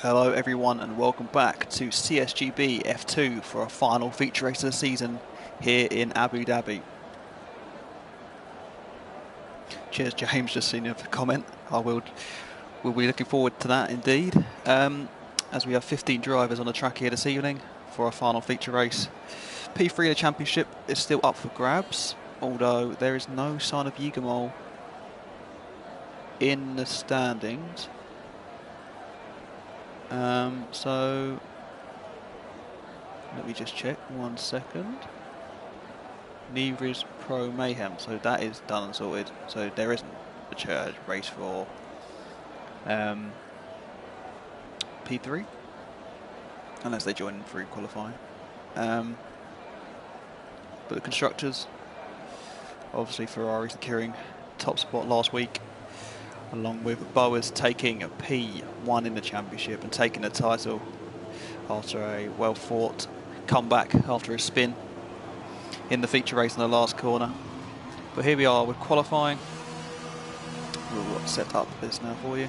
Hello everyone and welcome back to CSGB F2 for our final feature race of the season here in Abu Dhabi. Cheers James, just seen your comment. We'll be looking forward to that indeed. As we have 15 drivers on the track here this evening for our final feature race. P3 of the championship is still up for grabs, although there is no sign of Yigamol in the standings. So let me just check 1 second. Neither is Pro Mayhem, so that is done and sorted. So there isn't a race for P3 unless they join through qualifying. But the constructors, obviously Ferrari securing top spot last week, along with Boas taking a P1 in the championship and taking the title after a well-fought comeback after a spin in the feature race in the last corner. But here we are with qualifying. We'll set up this now for you.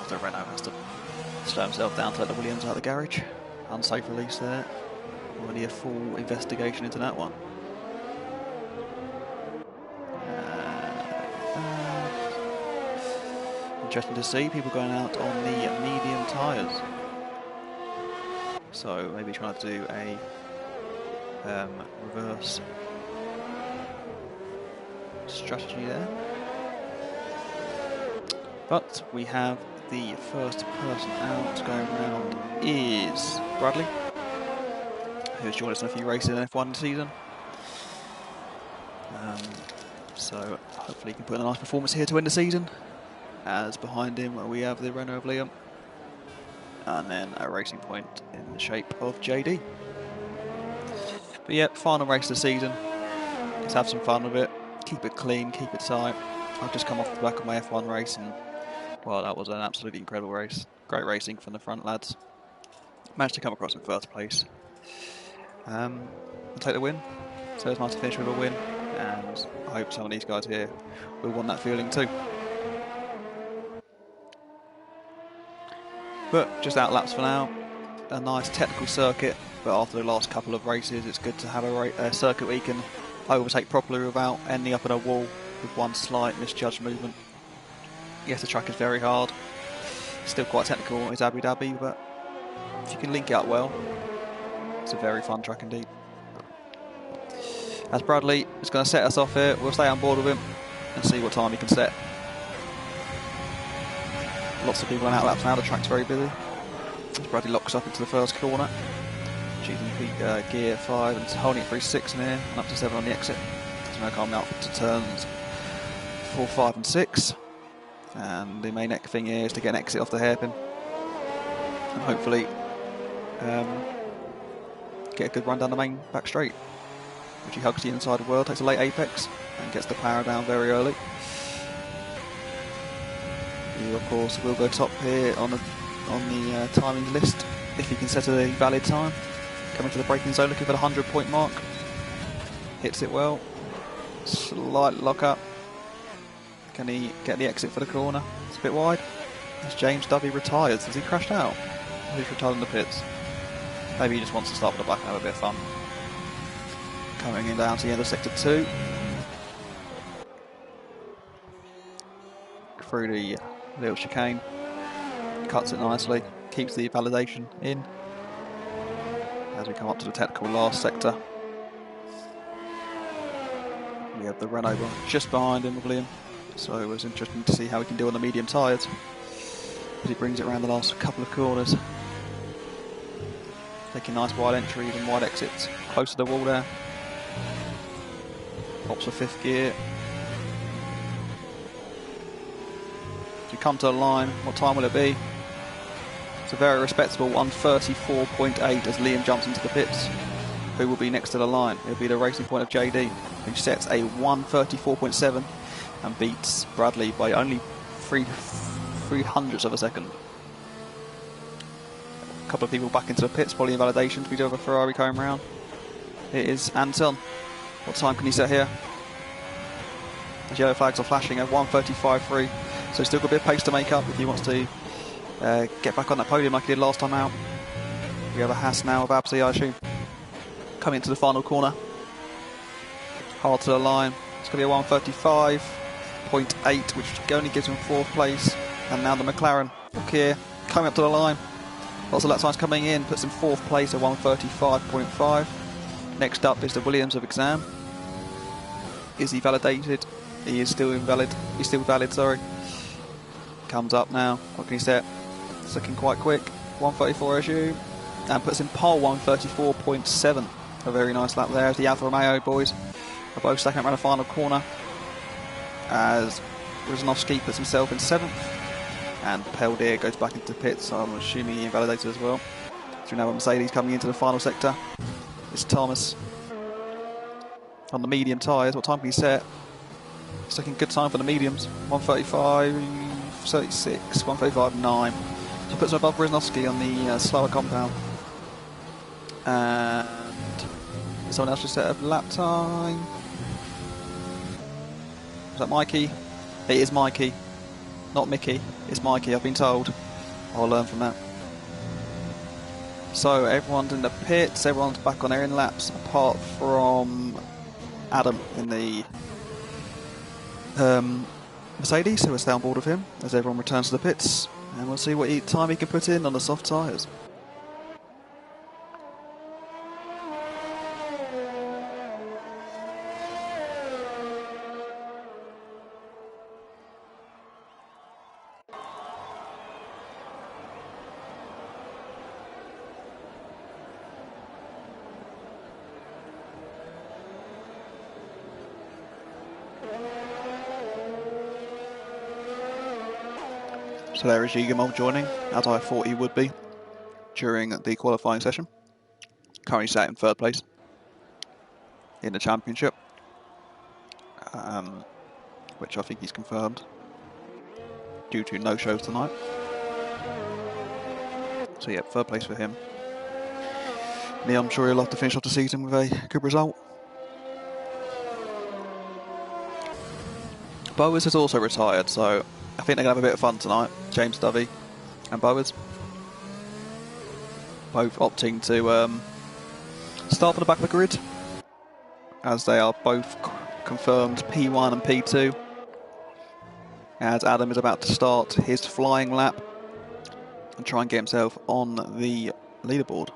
As the Renault has to slow himself down to let the Williams out of the garage. Unsafe release there. We'll need a full investigation into that one. Interesting to see people going out on the medium tyres. So maybe trying to do a reverse strategy there. But we have the first person out going around is Bradley, who's joined us in a few races in F1 this season. So hopefully he can put in a nice performance here to win the season. As behind him we have the Renault of Liam, and then a racing point in the shape of JD. But yeah, final race of the season. Let's have some fun with it, keep it clean, keep it tight. I've just come off the back of my F1 race and, well, that was an absolutely incredible race. Great racing from the front lads. Managed to come across in first place. And take the win. So it's nice to finish with a win, and I hope some of these guys here will want that feeling too. But just out laps for now. A nice technical circuit, but after the last couple of races it's good to have a circuit where you can overtake properly without ending up in a wall with one slight misjudged movement. Yes, the track is very hard, still quite technical. It's Abu Dhabi, but if you can link it up well, it's a very fun track indeed. As Bradley is going to set us off here, we'll stay on board with him and see what time he can set. Lots of people on out laps now, the track's very busy. As Bradley locks up into the first corner, choosing gear 5 and holding it through 6 in here and up to 7 on the exit. There's no coming out to turns 4, 5 and 6. And the main thing here is to get an exit off the hairpin and hopefully get a good run down the main back straight, which he hugs the inside of world, takes a late apex and gets the power down very early. You of course will go top here on the timing list if he can set a valid time. Coming to the braking zone, looking for the 100-point mark. Hits it well. Slight lock up. Can he get the exit for the corner? It's a bit wide. As James W retires, has he crashed out? He's retired in the pits. Maybe he just wants to start with the back and have a bit of fun. Coming in down to the end of sector 2. Through the little chicane, cuts it nicely, keeps the validation in as we come up to the technical last sector. We have the Renault just behind him with Liam, so it was interesting to see how he can do on the medium tyres as he brings it around the last couple of corners, taking nice wide entries and wide exits close to the wall there. Pops for 5th gear. If you come to the line, what time will it be? It's a very respectable 1:34.8 as Liam jumps into the pits. Who will be next to the line? It'll be the racing point of JD, who sets a 1:34.7 and beats Bradley by only 3/300ths of a second. A couple of people back into the pits, probably in validation. We do have a Ferrari coming round. It is Anton. What time can he set here? As yellow flags are flashing at 1:35.3. So still got a bit of pace to make up if he wants to get back on that podium like he did last time out. We have a Haas now of Absi, I assume, coming into the final corner. Hard to the line. It's going to be a 1:35.8, which only gives him 4th place. And now the McLaren here coming up to the line. Lots of lap times coming in, puts him 4th place at 1:35.5. Next up is the Williams of Exam. Is he validated? He is still invalid. He's still valid, sorry. Comes up now. What can he set? It's looking quite quick. 1:34 SU. And puts in pole 1:34.7. A very nice lap there as the Alfa Romeo boys are both stacking up around the final corner. As Rizanowski puts himself in 7th. And Peldier goes back into pits, so I'm assuming he invalidated as well. So we now have Mercedes coming into the final sector. It's Thomas on the medium tyres. What time can he set? It's looking good time for the mediums. 1:35.36, 1:35.9. So puts him above Rizanowski on the slower compound. And someone else just set a lap time. Is that Mikey? It is Mikey. Not Mickey. It's Mikey, I've been told. I'll learn from that. So everyone's in the pits, everyone's back on their in laps, apart from Adam in the Mercedes, who is down board of him, as everyone returns to the pits. And we'll see what time he can put in on the soft tyres. So there is Yigamol joining, as I thought he would be during the qualifying session. Currently sat in 3rd place in the championship, which I think he's confirmed due to no shows tonight. So yeah, 3rd place for him. Yeah, I'm sure he'll have to finish off the season with a good result. Bowers has also retired, so I think they're going to have a bit of fun tonight. James Dovey and Bowers. Both opting to start from the back of the grid, as they are both confirmed P1 and P2. As Adam is about to start his flying lap and try and get himself on the leaderboard.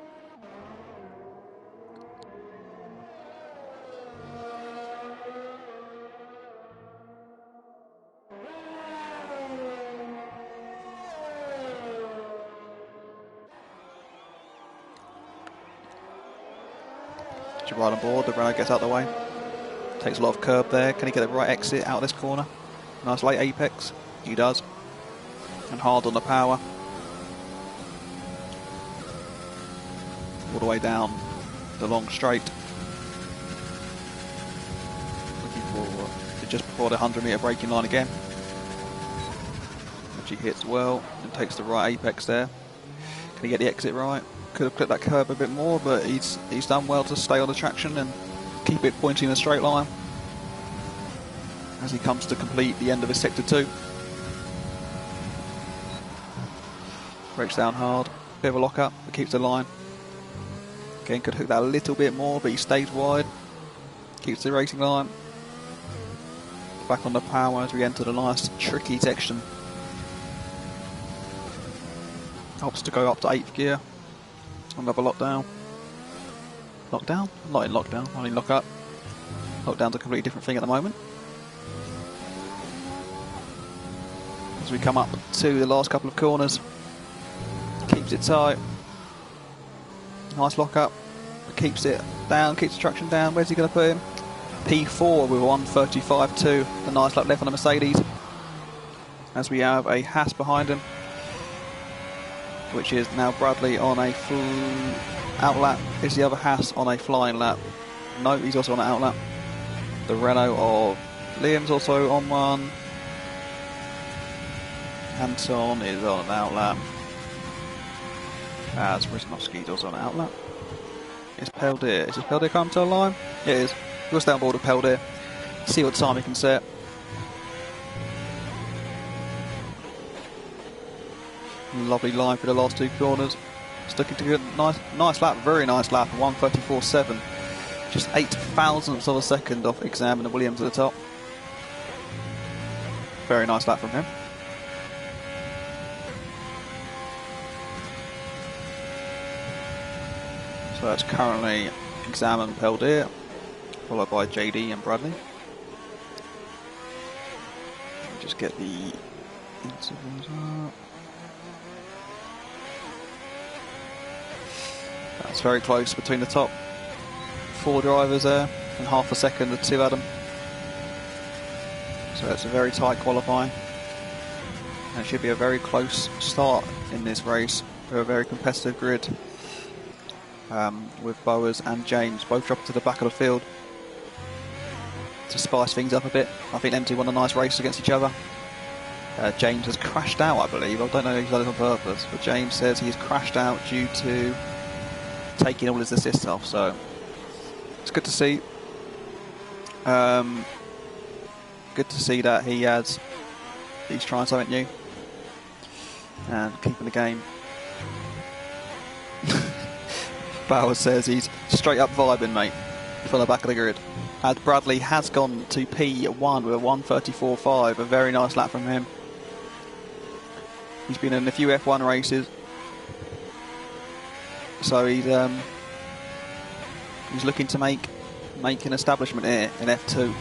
Right on board, the runner gets out of the way. Takes a lot of curb there. Can he get the right exit out of this corner? Nice late apex. He does. And hard on the power. All the way down the long straight. Looking for just before the 100-metre braking line again. Which he hits well and takes the right apex there. Can he get the exit right? Could have clipped that curb a bit more, but he's done well to stay on the traction and keep it pointing in a straight line as he comes to complete the end of his sector 2. Brakes down hard, bit of a lock up, but keeps the line. Again, could hook that a little bit more, but he stays wide, keeps the racing line. Back on the power as we enter the nice tricky section. Helps to go up to 8th gear. Another lockdown. Lockdown? Not in lockdown, only lock up. Lockdown's a completely different thing at the moment. As we come up to the last couple of corners, keeps it tight. Nice lock up, keeps it down, keeps the traction down. Where's he going to put him? P4 with 1:35.2. A nice lap left on the Mercedes. As we have a Haas behind him, which is now Bradley on a full out lap. Is the other Haas on a flying lap? No, he's also on an out lap. The Renault of Liam's also on one. Anton is on an out lap. As Rizanowski's also on an out lap. Is Peldier? Is Peldier coming to the line? It is. We'll stay on board with Peldier. See what time he can set. Lovely line for the last two corners. Sticking to good, nice lap, very nice lap, 1:34.7. Just 0.08 of a second off Exam and the Williams at the top. Very nice lap from him. So that's currently Exam and Peldier, followed by JD and Bradley. Just get the intervals up. That's very close between the top four drivers there, and half a second the two Adam. So it's a very tight qualifying. And it should be a very close start in this race for a very competitive grid. With Bowers and James both dropping to the back of the field to spice things up a bit. I think them two won a nice race against each other. James has crashed out, I believe. I don't know if he's done it on purpose, but James says he's crashed out due to taking all his assists off, so it's good to see. Good to see that he's trying something new and keeping the game. Bowers says he's straight up vibing, mate, from the back of the grid. As Bradley has gone to P1 with a 1:34.5, a very nice lap from him. He's been in a few F1 races, so he's looking to make an establishment here in F2.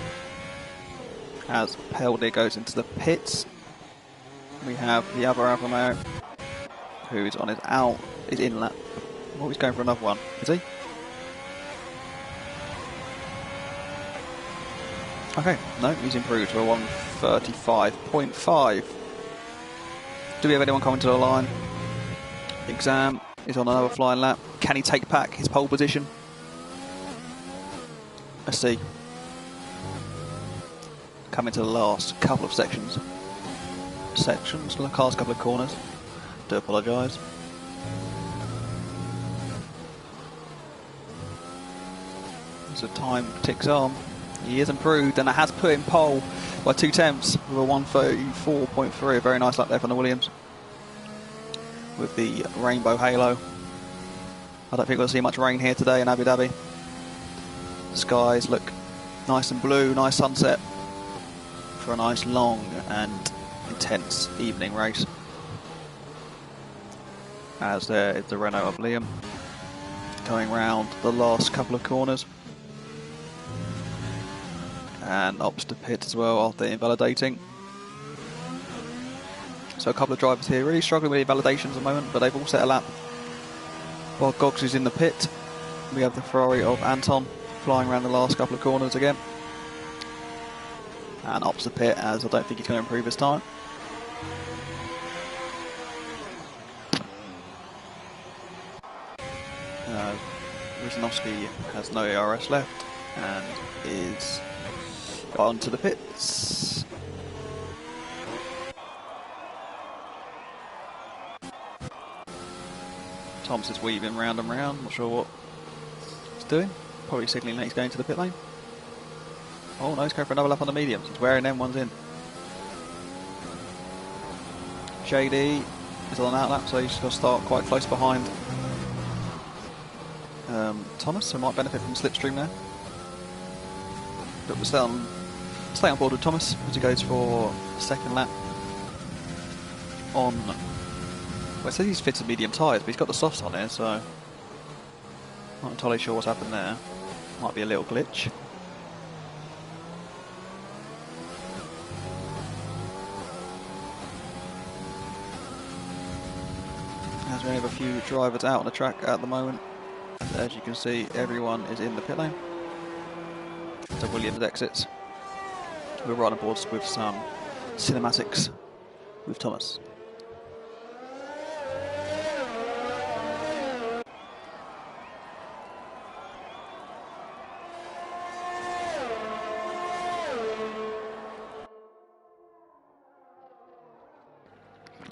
As Peldier goes into the pits, we have the other Alfa Romeo, who is on his in lap. Oh, he's going for another one, is he? Okay, no, he's improved to a 1:35.5. Do we have anyone coming to the line? Exam is on another flying lap. Can he take back his pole position? Let's see. Coming to the last couple of sections. The last couple of corners. Do apologise. As the time ticks on, he is improved, and it has put him pole by 2/10 with a 1:34.3. A very nice lap there from the Williams with the rainbow halo. I don't think we'll see much rain here today in Abu Dhabi. Skies look nice and blue, nice sunset for a nice long and intense evening race. As there is the Renault of Liam going round the last couple of corners. And ops to pit as well after invalidating. So a couple of drivers here really struggling with invalidations at the moment, but they've all set a lap. While Goggs is in the pit, we have the Ferrari of Anton flying around the last couple of corners again. And ops to pit, as I don't think he's going to improve his time. Wisnowski has no ARS left and is on to the pits. Thomas is weaving round and round, not sure what he's doing. Probably signalling that he's going to the pit lane. Oh no, he's going for another lap on the mediums. He's wearing them ones in. JD is on an outlap, so he's going to start quite close behind Thomas, who might benefit from slipstream there. But we'll stay on board with Thomas as he goes for the second lap on. Well, it says he's fitted medium tyres, but he's got the softs on here, so not entirely sure what's happened there. Might be a little glitch. As we have a few drivers out on the track at the moment. As you can see, everyone is in the pit lane. So Williams exits. We're right on board with some cinematics with Thomas.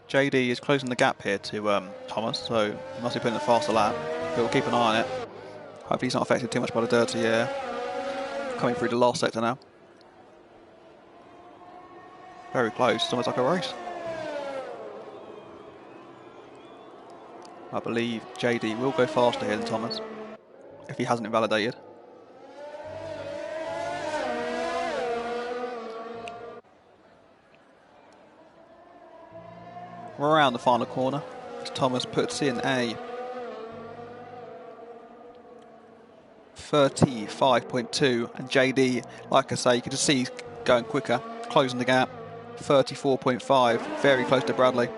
JD is closing the gap here to Thomas, so he must be putting a faster lap. But we'll keep an eye on it. Hopefully he's not affected too much by the dirty air. Coming through the last sector now. Very close, it's almost like a race. I believe JD will go faster here than Thomas, if he hasn't invalidated. We're around the final corner as Thomas puts in a 35.2, and JD, like I say, you can just see he's going quicker, closing the gap. 34.5, very close to Bradley.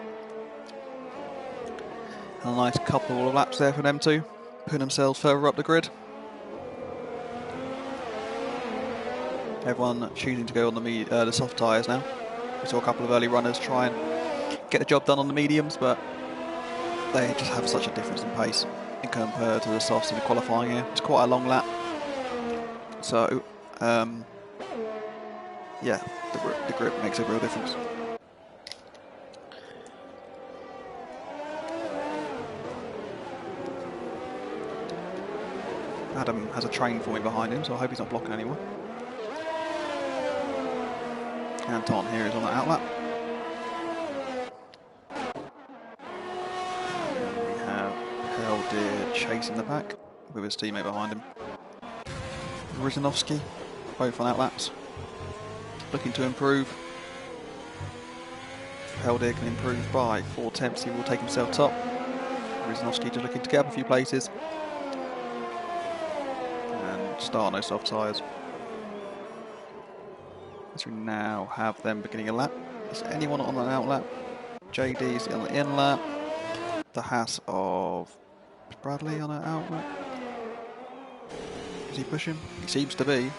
And a nice couple of laps there for them two, putting themselves further up the grid. Everyone choosing to go on the soft tyres now. We saw a couple of early runners try and get the job done on the mediums, but they just have such a difference in pace compared to the softs in the qualifying here. It's quite a long lap. So, yeah, the grip makes a real difference. Adam has a train for me behind him, so I hope he's not blocking anyone. Anton here is on the outlap. We have Peldir chasing the pack with his teammate behind him. Rizanovsky, both on outlaps, looking to improve. Peldir can improve by 4 tenths, he will take himself top. Rizanovsky just looking to get up a few places. Start no soft tyres. As we now have them beginning a lap. Is anyone on an out lap? JD's on the in lap. The Haas of Bradley on an out lap. Is he pushing? He seems to be.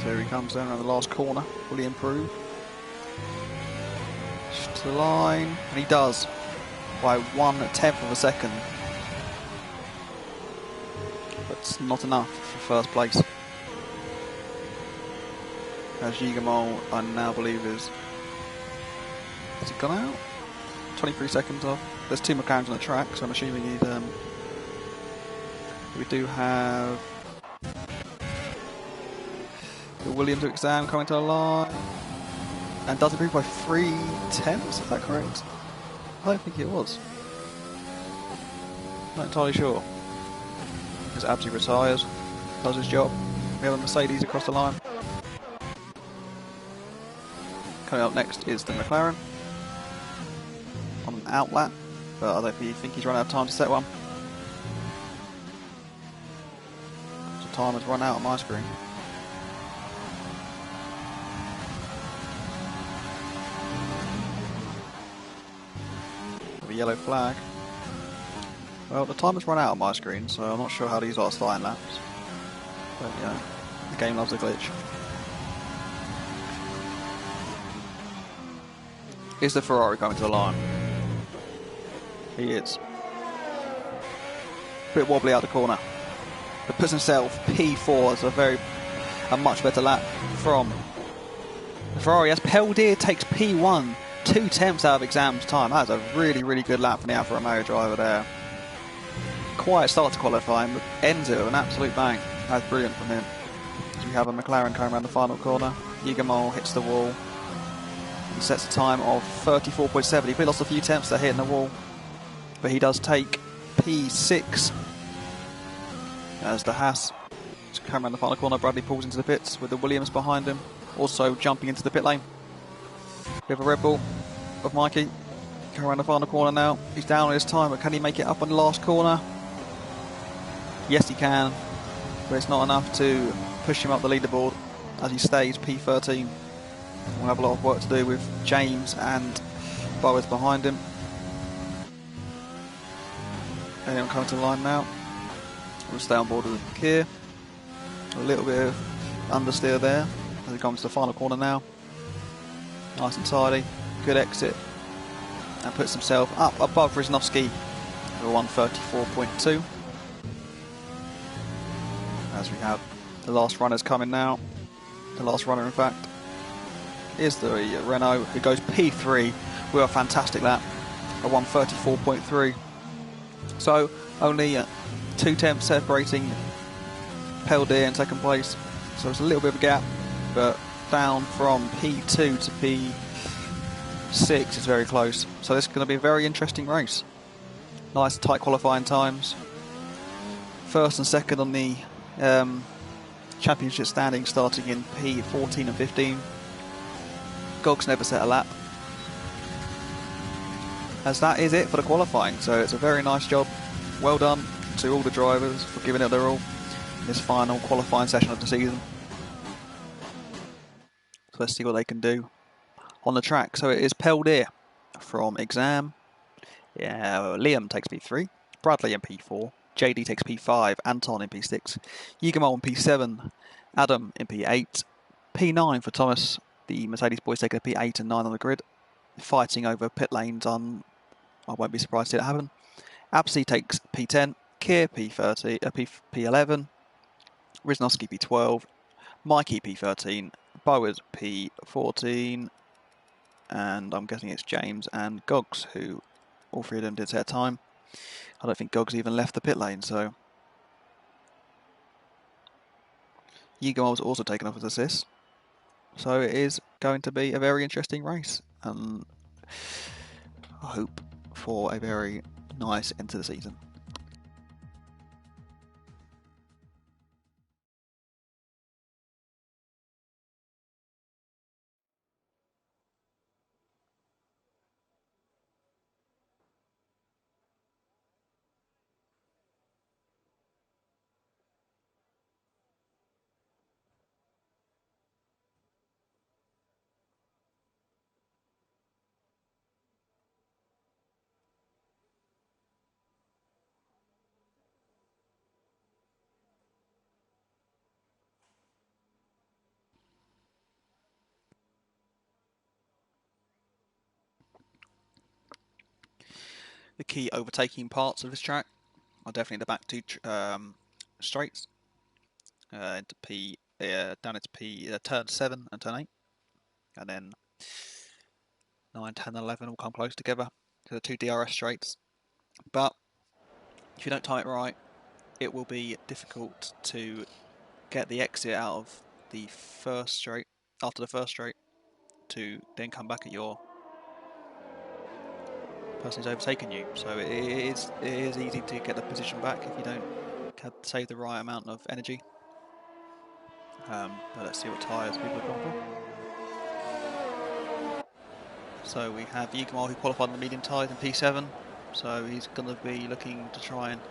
There he comes down around the last corner. Will he improve? Just to the line, and he does by 1/10 of a second. But it's not enough for first place. As Gigamol, I now believe has he gone out? 23 seconds off. There's 2 McLarens on the track, so I'm assuming he's. We do have the Williams exam coming to the line, and does improve by 3 tenths, is that correct? I don't think it was. Not entirely sure. Because Absy retires, does his job. We have a Mercedes across the line. Coming up next is the McLaren on an out lap, but I don't think he's run out of time to set one. So time has run out on my screen. Yellow flag. Well, the time has run out on my screen, so I'm not sure how these are starting laps. But yeah, the game loves a glitch. Is the Ferrari coming to the line? He is. A bit wobbly out the corner. But puts himself P4 as a much better lap from the Ferrari. As Peldir takes P1. 2 tenths out of exams time. That's a really, really good lap from the Alfa Romeo driver there. Quiet start to qualifying, but ends it with an absolute bang. That's brilliant from him. As we have a McLaren coming around the final corner. Gigamol hits the wall. He sets a time of 34.7. He lost a few tenths there hitting the wall, but he does take P6. As the Haas coming around the final corner, Bradley pulls into the pits with the Williams behind him, also jumping into the pit lane. We have a Red Bull of Mikey coming around the final corner now. He's down on his time, but can he make it up on the last corner? Yes, he can, but it's not enough to push him up the leaderboard as he stays P13. We'll have a lot of work to do with James and Boas behind him. Anyone coming to the line now? We'll stay on board with Keir. A little bit of understeer there as he comes to the final corner now. Nice and tidy, good exit, and puts himself up above Rizanovsky for 134.2. As we have the last runners coming now. The last runner, in fact, is the Renault, who goes P3 with a fantastic lap, a 134.3. So only 2/10 separating Peldier in second place, so it's a little bit of a gap, but down from P2 to P6 is very close. So this is going to be a very interesting race. Nice tight qualifying times. First and second on the championship standing starting in P14 and 15. Gogs never set a lap. As that is it for the qualifying, so it's a very nice job. Well done to all the drivers for giving it their all in this final qualifying session of the season. So let's see what they can do on the track. So it is Peldier from Exam. Yeah, Liam takes P3, Bradley in P4, JD takes P5, Anton in P6, Yigamal in P7, Adam in P8, P9 for Thomas. The Mercedes boys taking a P8 and 9 on the grid, fighting over pit lanes on. I won't be surprised to see it happen. Absi takes P10, Keir P30, P11, Riznovsky P12, Mikey P13, Bowers P14, and I'm guessing it's James and Gogs, who all three of them did set a time. I don't think Gogs even left the pit lane, so Yigamal was also taken off as assist. So it is going to be a very interesting race, and I hope for a very nice end to the season. The key overtaking parts of this track are definitely the back two straights, into down into turn 7 and turn 8, and then 9, 10, 11 all come close together to the two DRS straights. But if you don't time it right, it will be difficult to get the exit out of the first straight, after the first straight, to then come back at your person who's overtaken you. So it is easy to get the position back if you don't save the right amount of energy. But let's see what tyres people have gone for. So we have Yigamal, who qualified on the medium tyres in P7, so he's going to be looking to try and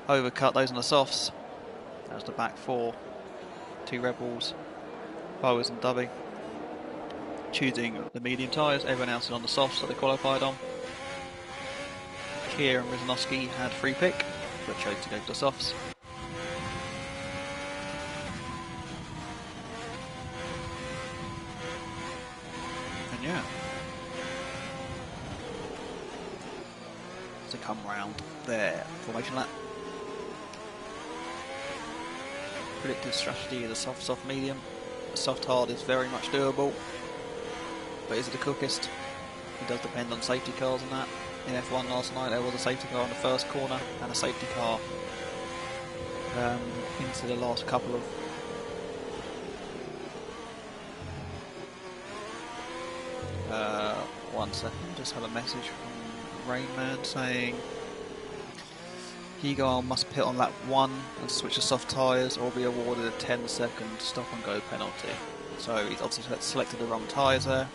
overcut those on the softs. That's the back four, two Rebels, Bowers and Dhabi, choosing the medium tyres. Everyone else is on the softs that they qualified on. Keir and Riznovsky had free pick, but chose to go to the softs. And yeah, to come round their formation lap. Predictive strategy is a soft, medium. The soft hard is very much doable, but is it the quickest? It does depend on safety cars and that. In F1 last night there was a safety car in the first corner and a safety car into the last couple of one second, just have a message from Rainman saying Yigamal must pit on lap 1 and switch to soft tyres or be awarded a 10-second stop and go penalty. So he's obviously selected the wrong tyres there.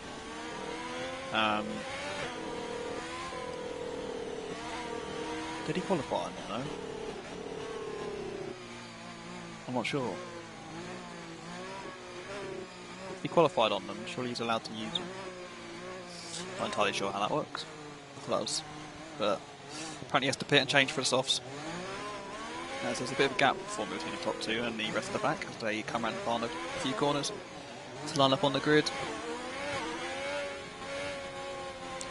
Did he qualify on them though? I'm not sure. If he qualified on them, surely he's allowed to use them. Not entirely sure how that works. I thought that was, but apparently he has to pit and change for the softs. As there's a bit of a gap forming between the top two and the rest of the pack as they come around the final a few corners to line up on the grid.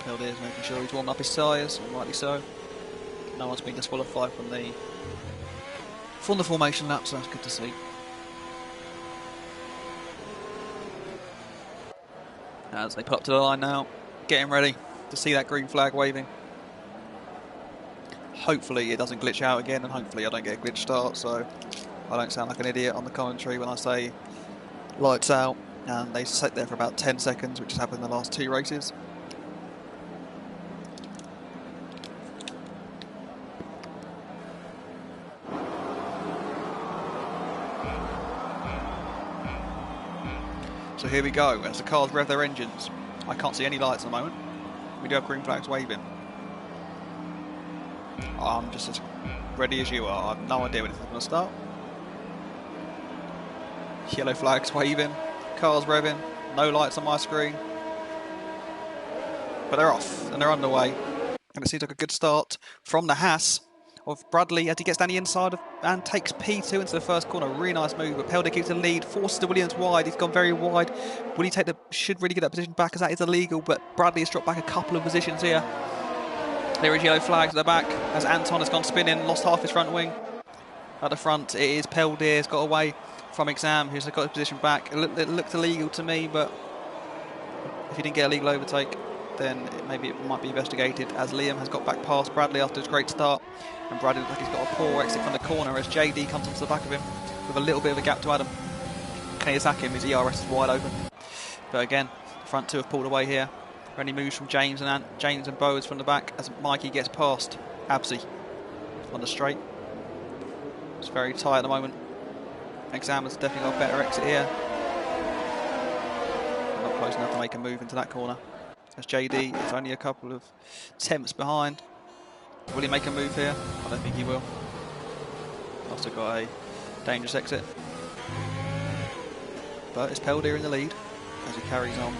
Peldier is making sure he's warming up his tyres, and rightly so. No one's been disqualified from the formation lap, so that's good to see. As they put up to the line now, getting ready to see that green flag waving. hopefully it doesn't glitch out again, and hopefully I don't get a glitch start, so I don't sound like an idiot on the commentary when I say lights out, and they sit there for about 10 seconds, which has happened in the last 2 races. So here we go, as the cars rev their engines. I can't see any lights at the moment. We do have green flags waving. I'm just as ready as you are. I have no idea when it's going to start. Yellow flags waving, cars revving, no lights on my screen. But they're off and they're underway. And it seems like a good start from the Haas of Bradley as he gets down the inside of, and takes P2 into the first corner. Really nice move, but Pelder keeps the lead, forces the Williams wide. He's gone very wide. Will he take the, should really get that position back as that is illegal, but Bradley has dropped back a couple of positions here. There is yellow flags at the back as Anton has gone spinning, lost half his front wing. At the front, it is Pelder has got away from Exam, who's got his position back. It looked illegal to me, but if he didn't get a legal overtake, then maybe it might be investigated, as Liam has got back past Bradley after his great start, and Bradley looks like he's got a poor exit from the corner as JD comes onto the back of him with a little bit of a gap to Adam. Can he attack him? His ERS is wide open, but again, the front two have pulled away here. Any moves from James and Bowes from the back as Mikey gets past Absy on the straight. It's very tight at the moment. Exam has definitely got a better exit here. Not close enough to make a move into that corner. As JD is only a couple of tenths behind. Will he make a move here? I don't think he will. Also got a dangerous exit. But it's Pelder in the lead as he carries on.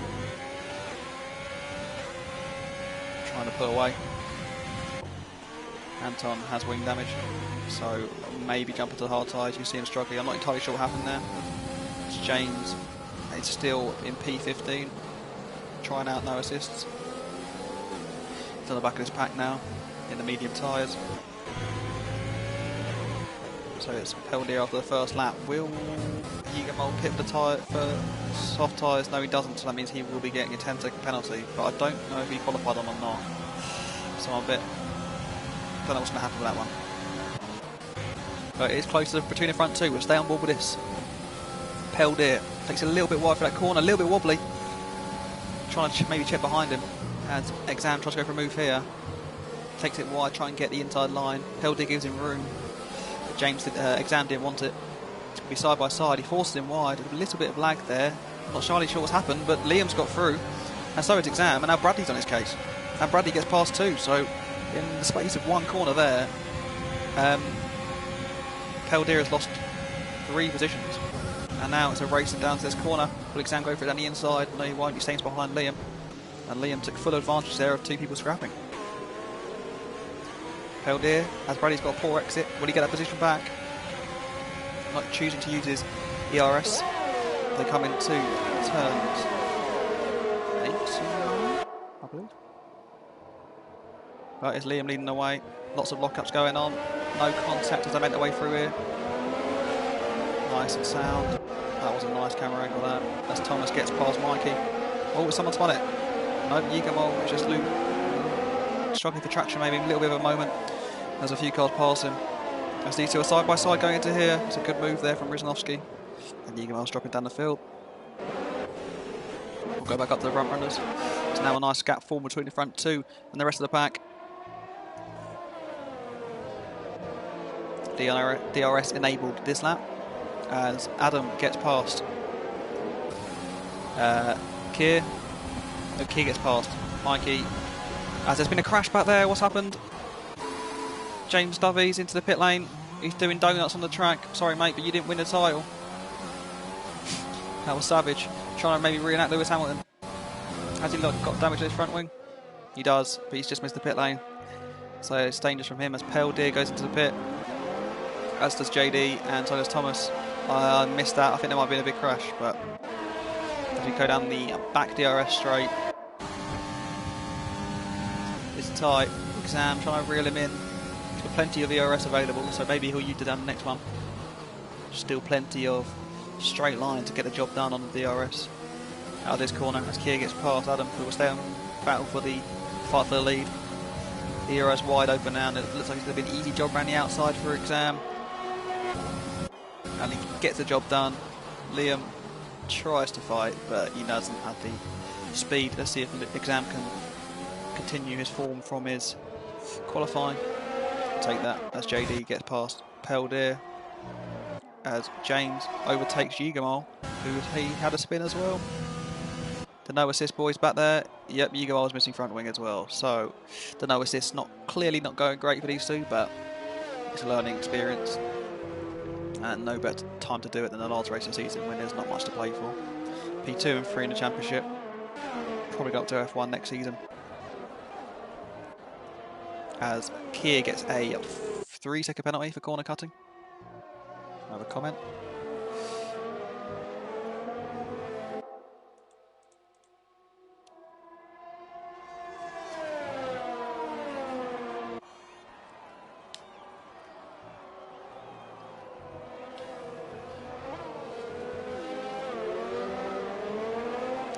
Trying to pull away. Anton has wing damage, so maybe jump into the hard tyres. You see him struggling. I'm not entirely sure what happened there. It's James. It's still in P15. Trying out, no assists. He's on the back of his pack now, in the medium tyres. So it's Pelder after the first lap. Will Yigamol pit the tyre for soft tyres? No, he doesn't, so that means he will be getting a 10-second penalty. But I don't know if he qualified on or not. So I'm a bit... don't know what's going to happen with that one. But it is close to between the front two. We'll stay on board with this. Pelder takes it a little bit wide for that corner, a little bit wobbly. Trying to maybe check behind him as Exam tries to go for a move here. Takes it wide, try and get the inside line. Pelder gives him room. But James Exam didn't want it. It's going to be side by side. He forces him wide. A little bit of lag there. Not entirely sure what's happened, but Liam's got through. And so it's Exam. And now Bradley's on his case. And Bradley gets past too. So in the space of one corner there, Pelder has lost 3 positions. And now it's a race down to this corner. Will Exam go for it down the inside? No, he won't. He stays behind Liam. And Liam took full advantage there of 2 people scrapping. Pelder, as Bradley's got a poor exit. Will he get that position back? Not choosing to use his ERS. They come in 2 turns 8, I believe. But it's Liam leading the way. Lots of lockups going on. No contact as they make their way through here. Nice and sound. That was a nice camera angle there. As Thomas gets past Mikey. Oh, someone spun it. No, Yigamol just struggling for traction, maybe a little bit of a moment. There's a few cars past him. As these two are side by side going into here. It's a good move there from Riznovsky. And Yigamol's dropping down the field. We'll go back up to the front runners. There's now a nice gap formed between the front two and the rest of the pack. DRS enabled this lap as Adam gets past Keir. No, Keir gets past Mikey. As there's been a crash back there, what's happened? James Dovies into the pit lane. He's doing donuts on the track. Sorry mate, but you didn't win the title. That was savage. Trying to maybe reenact Lewis Hamilton. Has he got damage to his front wing? He does, but he's just missed the pit lane. So it's dangerous from him as Pelder goes into the pit. As does JD and so does Thomas. I missed that. I think there might have been a big crash, but as we go down the back DRS straight, it's tight. Exam trying to reel him in. He's got plenty of ERS available, so maybe he'll use it down the next one. Still plenty of straight line to get the job done on the DRS. Out of this corner as Keir gets past Adam, who will stay on battle for the fight for the lead. DRS wide open now, and it looks like it's going to be an easy job around the outside for Exam. And he gets the job done. Liam tries to fight, but he doesn't have the speed. Let's see if Exam can continue his form from his qualifying. Take that as JD gets past Peldir, as James overtakes Yigamal, who he had a spin as well. The no assist boys back there. Yep, Yigamal's missing front wing as well. So the no assist clearly not going great for these two, but it's a learning experience. And no better time to do it than the last race of the season when there's not much to play for. P2 and 3 in the championship. Probably go up to F1 next season. As Kia gets a 3-second penalty for corner cutting. Another comment.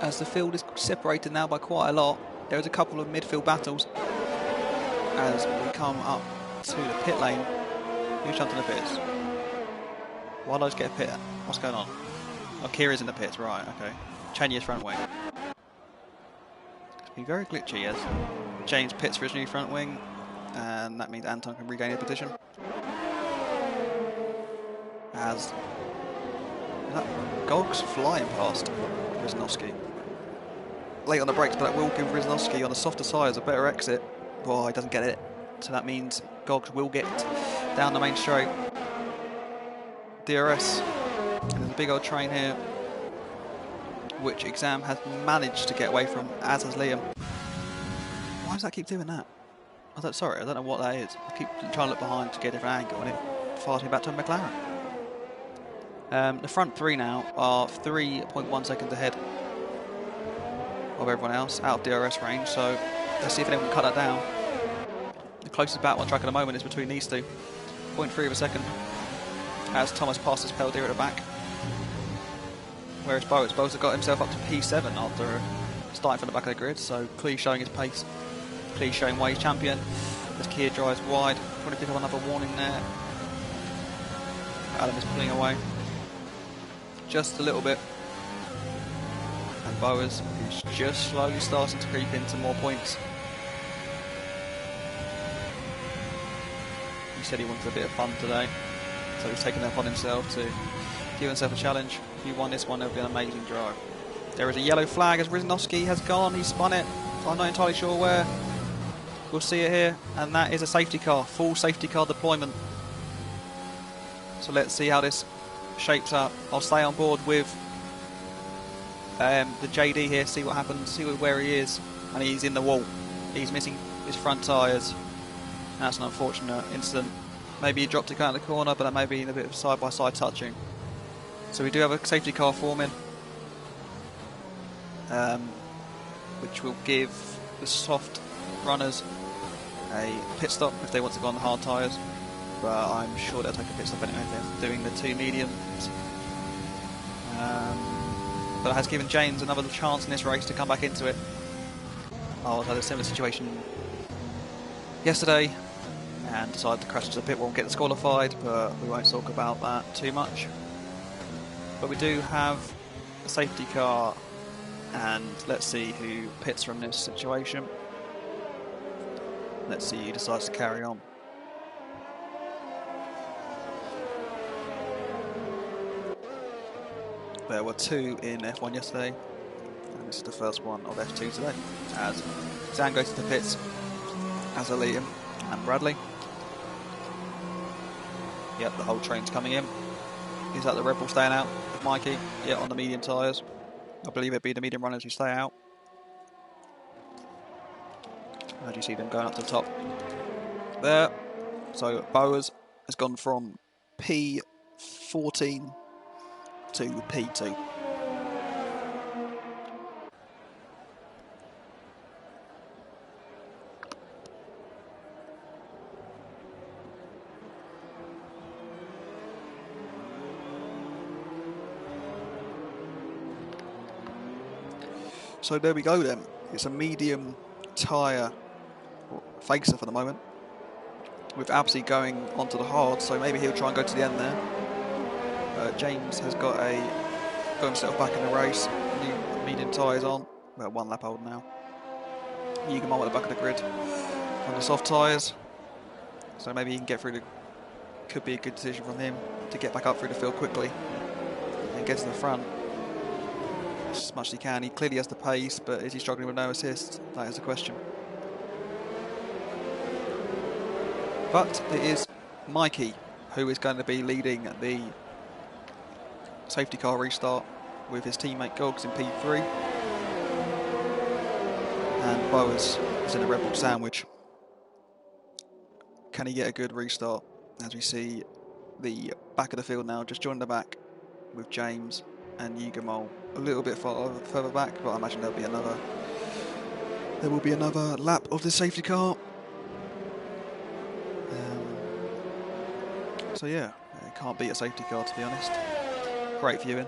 As the field is separated now by quite a lot, there's a couple of midfield battles as we come up to the pit lane. Who's jumped in the pits? Why do I just get a pit? What's going on? Oh, Kira's in the pits, right, okay. Chanya's front wing. It's been very glitchy as James pits for his new front wing, and that means Anton can regain his position. As that Gog's flying past Riznovsky. Late on the brakes, but that will give Riznovsky on the softer tyres a better exit. Well, he doesn't get it, so that means Gogs will get down the main straight. DRS, and there's a big old train here, which Exam has managed to get away from, as has Liam. Why does that keep doing that? Sorry, I don't know what that is. I keep trying to look behind to get a different angle, and it fires me back to a McLaren. The front three now are 3.1 seconds ahead of everyone else, out of DRS range, so let's see if anyone can cut that down. The closest battle on track at the moment is between these two. 0.3 of a second, as Thomas passes Peldir at the back. Whereas Boas has got himself up to P7 after starting from the back of the grid, so clearly showing his pace, clearly showing why he's champion. As Kia drives wide, probably pick up another warning there. Adam is pulling away just a little bit. And Boas is just slowly starting to creep into more points. He said he wanted a bit of fun today, so he's taken that upon himself to give himself a challenge. If he won this one, it would be an amazing drive. There is a yellow flag as Riznovsky has gone, he spun it. I'm not entirely sure where. We'll see it here, and that is a safety car, full safety car deployment. So let's see how this shapes up. I'll stay on board with the JD here, see what happens, see where he is. And he's in the wall. He's missing his front tyres. That's an unfortunate incident. Maybe he dropped it out of the corner, but that may be in a bit of side-by-side touching. So we do have a safety car forming, which will give the soft runners a pit stop if they want to go on the hard tyres. But I'm sure they'll take a pit stop anyway if they're doing the two mediums. But it has given James another chance in this race to come back into it. I had a similar situation yesterday and decided to crash into the pit wall and get disqualified, but we won't talk about that too much. But we do have a safety car, and let's see who pits from this situation. Let's see who decides to carry on. There were two in F1 yesterday, and this is the first one of F2 today, as Zan goes to the pits, as are Liam and Bradley. Yep, the whole train's coming in. Is that the Red Bull staying out with Mikey? Yeah, on the medium tyres. I believe it'd be the medium runners who stay out. As you see them going up to the top there. So Boas has gone from P14 to P2. So there we go then. It's a medium tyre face-off at the moment, with Absy going onto the hard, so maybe he'll try and go to the end there. James has got himself back in the race. New medium tyres on. Well, 1 lap old now. Yugamon at the back of the grid on the soft tyres, so maybe he can get through. Could be a good decision from him to get back up through the field quickly and get to the front as much as he can. He clearly has the pace, but is he struggling with no assist? That is the question. But it is Mikey who is going to be leading the safety car restart with his teammate Gogs in P3. And Boas is in a Red Bull sandwich. Can he get a good restart? As we see the back of the field now, just joined the back with James and Yugamol a little bit further back, but I imagine there will be another lap of the safety car. So yeah, it can't beat a safety car, to be honest. Great viewing,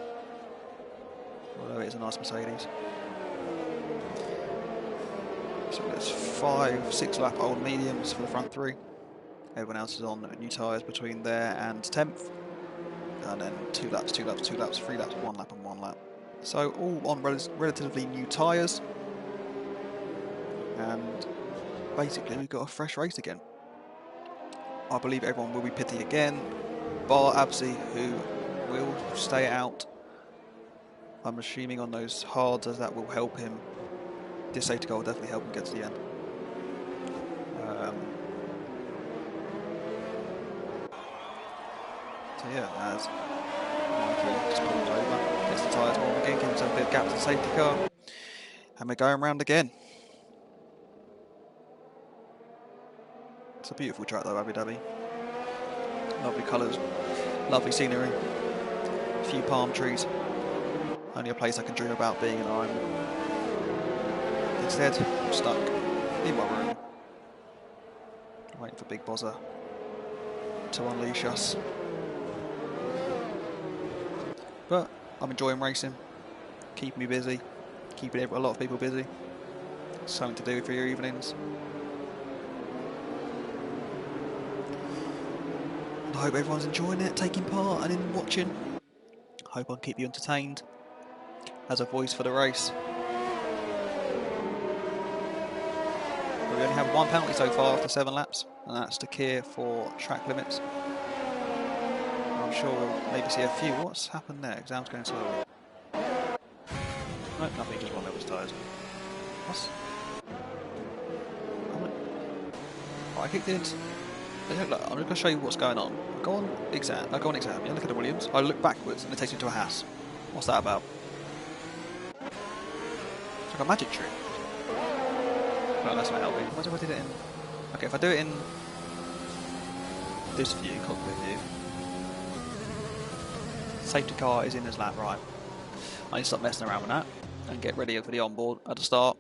although it is a nice Mercedes. So there's 5, 6 lap old mediums for the front 3. Everyone else is on new tyres between there and 10th. And then 2 laps, 2 laps, 2 laps, 3 laps, 1 lap and 1 lap. So all on relatively new tyres. And basically we've got a fresh race again. I believe everyone will be pitting again, bar Absy, who will stay out. I'm assuming on those hards, as that will help him. This safety car will definitely help him get to the end. So yeah, as Mikey just pulls over, gets the tyres warm again, gives himself a bit of gap to the safety car, and we're going round again. It's a beautiful track though, Abu Dhabi. Lovely colours, lovely scenery, a few palm trees. Only a place I can dream about being in Ireland. Instead, I'm stuck in my room, waiting for Big Bozza to unleash us. But I'm enjoying racing, keeping me busy, keeping a lot of people busy. Something to do for your evenings. I hope everyone's enjoying it, taking part and in watching. I hope I can keep you entertained as a voice for the race. But we only have 1 penalty so far after 7 laps, and that's to Keir for track limits. I'm sure we'll maybe see a few. What's happened there? Exam's going slowly. No, nothing, just one level's tyres. What's... I kicked it. Look, I'm just going to show you what's going on. Go on exam. I go on exam. You look at the Williams. I look backwards and it takes me to a Haas. What's that about? It's like a magic trick. Well, that's not helping. What if I did it in? Okay, if I do it in this view, cockpit view. Safety car is in his lap, right? I need to stop messing around with that and get ready for the onboard at the start.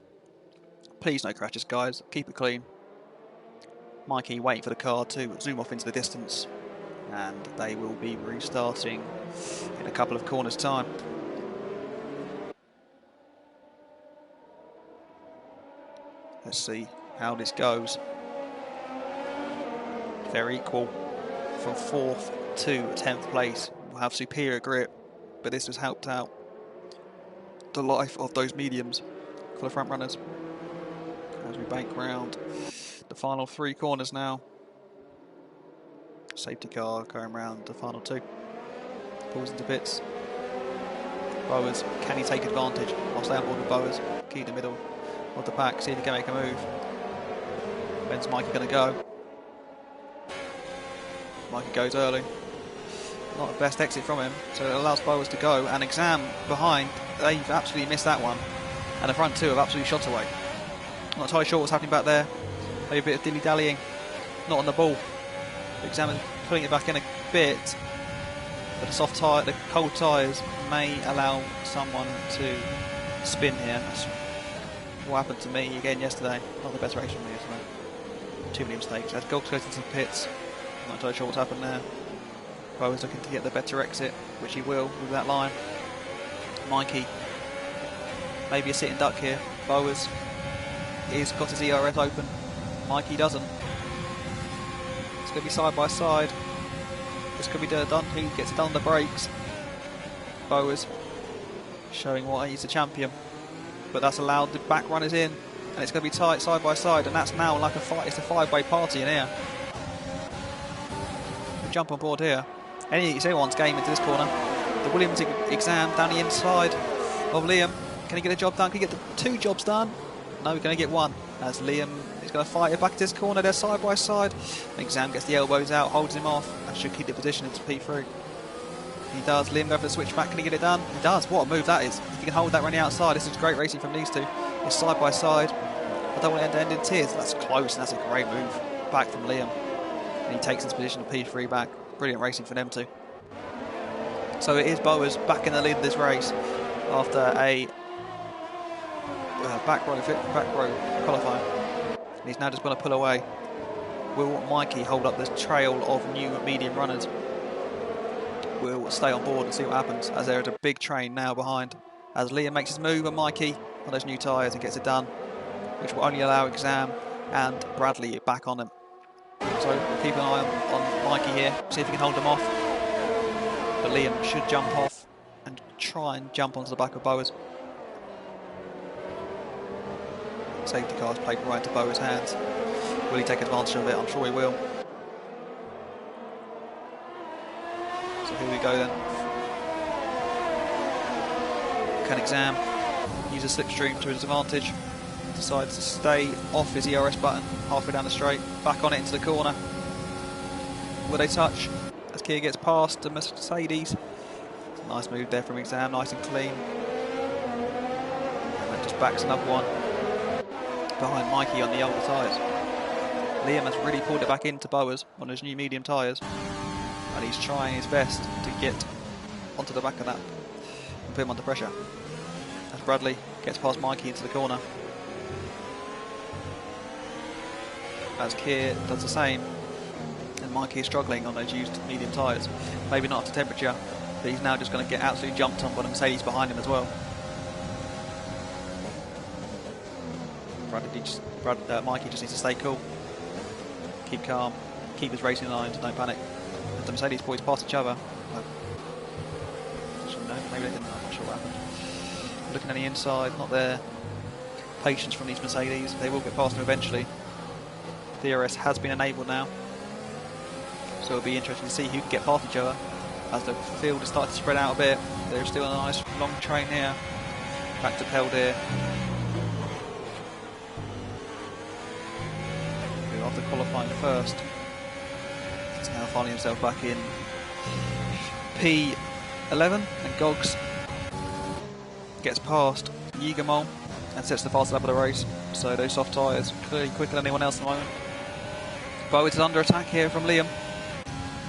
Please no crashes, guys. Keep it clean. Mikey waiting for the car to zoom off into the distance, and they will be restarting in a couple of corners' time. Let's see how this goes. Very equal from 4th to 10th place. We'll have superior grip, but this has helped out the life of those mediums for the front runners. As we bank round the final 3 corners now. Safety car going round the final 2. Pulls into pits. Boas, can he take advantage? I'll stay on board with Boas. Keep the middle of the pack, see if he can make a move. When's Mikey going to go? Mikey goes early. Not the best exit from him, so it allows Boas to go. And Exam behind, they've absolutely missed that one. And the front 2 have absolutely shot away. Not entirely sure what's happening back there. Maybe a bit of dilly-dallying. Not on the ball. Exam is putting it back in a bit. But the soft tyre, the cold tyres may allow someone to spin here. That's what happened to me again yesterday. Not the best race from me yesterday. Too many mistakes. As Gogs goes into the pits. Not entirely sure what's happened there. Bo's looking to get the better exit, which he will with that line. Mikey, maybe a sitting duck here. Boas, he's got his ERS open. Mikey doesn't. It's going to be side by side. This could be done. Who gets it done on the brakes? Bowers showing why he's the champion. But that's allowed the back runners in. And it's going to be tight side by side. And that's now like a fight. It's a five-way party in here. We jump on board here. It's anyone's game into this corner. The Williams exam down the inside of Liam. Can he get a job done? Can he get the 2 jobs done? No, we're going to get 1. As Liam is going to fight it back to this corner. They're side by side. Exam gets the elbows out, holds him off, and should keep the position into P3. He does. Liam go for the switch back. Can he get it done? He does. What a move that is. If he can hold that around the outside, this is great racing from these two. It's side by side. I don't want to end in tears. That's close, and that's a great move back from Liam. And he takes his position of P3 back. Brilliant racing for them two. So it is Bowers back in the lead of this race after a back row qualifying. And he's now just going to pull away. Will Mikey hold up this trail of new medium runners? We'll stay on board and see what happens, as there is a big train now behind. As Liam makes his move and Mikey on those new tyres and gets it done, which will only allow Exam and Bradley back on him. So we'll keep an eye on Mikey here, see if he can hold them off. But Liam should jump off and try and jump onto the back of Bowers. Safety car's played right into Bowers' hands. Will he take advantage of it? I'm sure he will. So here we go then. Can Exam use a slipstream to his advantage? Decides to stay off his ERS button halfway down the straight, back on it into the corner. Will they touch as Kia gets past the Mercedes? It's a nice move there from Exam, nice and clean. And that just backs another one behind Mikey on the older tyres. Liam has really pulled it back into Bowers on his new medium tyres, and he's trying his best to get onto the back of that and put him under pressure. As Bradley gets past Mikey into the corner. As Keir does the same, and Mikey is struggling on those used medium tyres. Maybe not up to temperature, but he's now just going to get absolutely jumped on by the Mercedes behind him as well. Mikey just needs to stay cool, keep calm, keep his racing lines, don't panic. As the Mercedes boys pass each other. No, maybe they didn't, I'm not sure what happened. Looking at the inside, not there. Patience from these Mercedes, they will get past them eventually. The DRS has been enabled now, so it'll be interesting to see who can get past each other. As the field is starting to spread out a bit, there's still a nice long train here. Back to Pelder. After qualifying first, he's now finding himself back in P11, and Goggs gets past Yigamol and sets the fastest lap of the race. So those soft tyres clearly quicker than anyone else at the moment. Bowers is under attack here from Liam,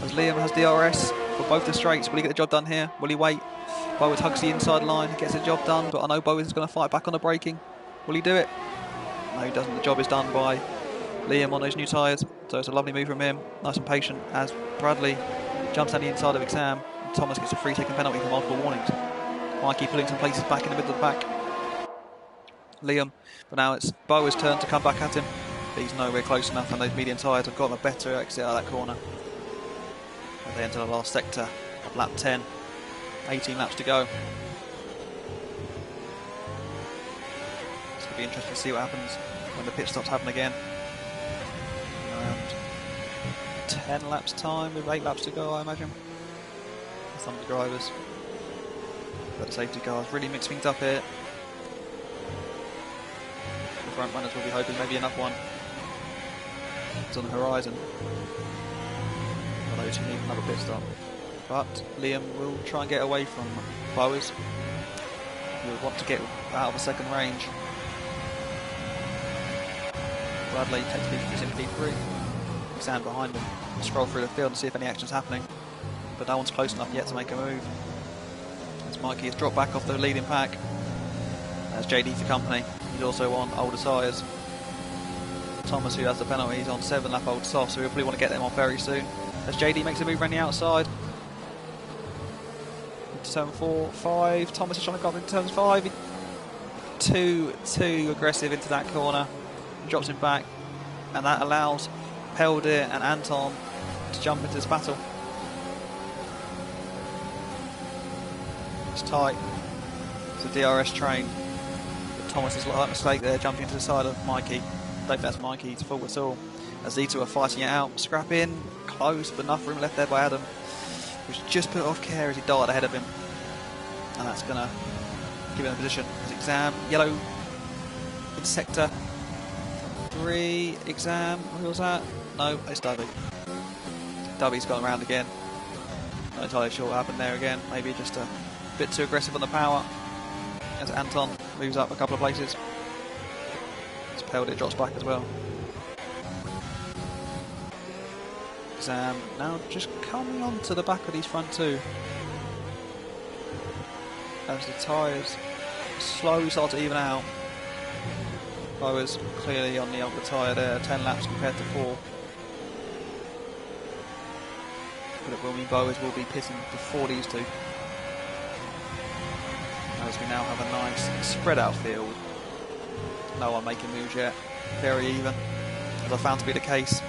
as Liam has DRS for both the straights. Will he get the job done here? Will he wait? Bowers hugs the inside line, he gets the job done, but I know Bowers is going to fight back on the braking. Will he do it? No, he doesn't. The job is done by Liam on those new tyres, so it's a lovely move from him, nice and patient, as Bradley jumps down the inside of Exam, and Thomas gets a free taking penalty for multiple warnings. Mikey pulling some places back in the middle of the pack. Liam, but now it's Bowers' turn to come back at him, but he's nowhere close enough, and those medium tyres have got him a better exit out of that corner. And they enter the last sector of lap 10, 18 laps to go. It's going to be interesting to see what happens when the pit stops happen again. 10 laps time with 8 laps to go, I imagine. Some of the drivers. But the safety cars really mix things up here. The front runners will be hoping maybe another one. It's on the horizon. For those who need another pit stop. But Liam will try and get away from Bowers. He will want to get out of a second range. Bradley takes P3 in P3. Stand behind him, scroll through the field and see if any action's happening, but no one's close enough yet to make a move. As Mikey has dropped back off the leading pack, as JD for company, he's also on older tyres. Thomas, who has the penalty, he's on 7 lap old soft, so we'll probably want to get them on very soon. As JD makes a move around the outside, into turn 4, 5, Thomas is trying to go up into turn 5, too aggressive into that corner, drops him back. and that allows Pelder and Anton to jump into this battle. It's tight. It's a DRS train. But Thomas has a mistake there, jumping into the side of Mikey. I don't think that's Mikey's fault at all. As these two are fighting it out, scrap in, close, but enough room left there by Adam, who's just put off care as he darted ahead of him. And that's going to give him a position. His Exam, yellow in sector 3, Exam, who was that? No, it's Dhabi. Dhabi's gone around again. Not entirely sure what happened there again. Maybe just a bit too aggressive on the power. As Anton moves up a couple of places. It's Pelder, drops back as well. Exam now just coming on to the back of these front two. As the tyres slowly start to even out. Bowers clearly on the older tyre there, 10 laps compared to 4. But it will mean Bowers will be pitting before these two. As we now have a nice spread out field. No one making moves yet. Very even, as I found to be the case.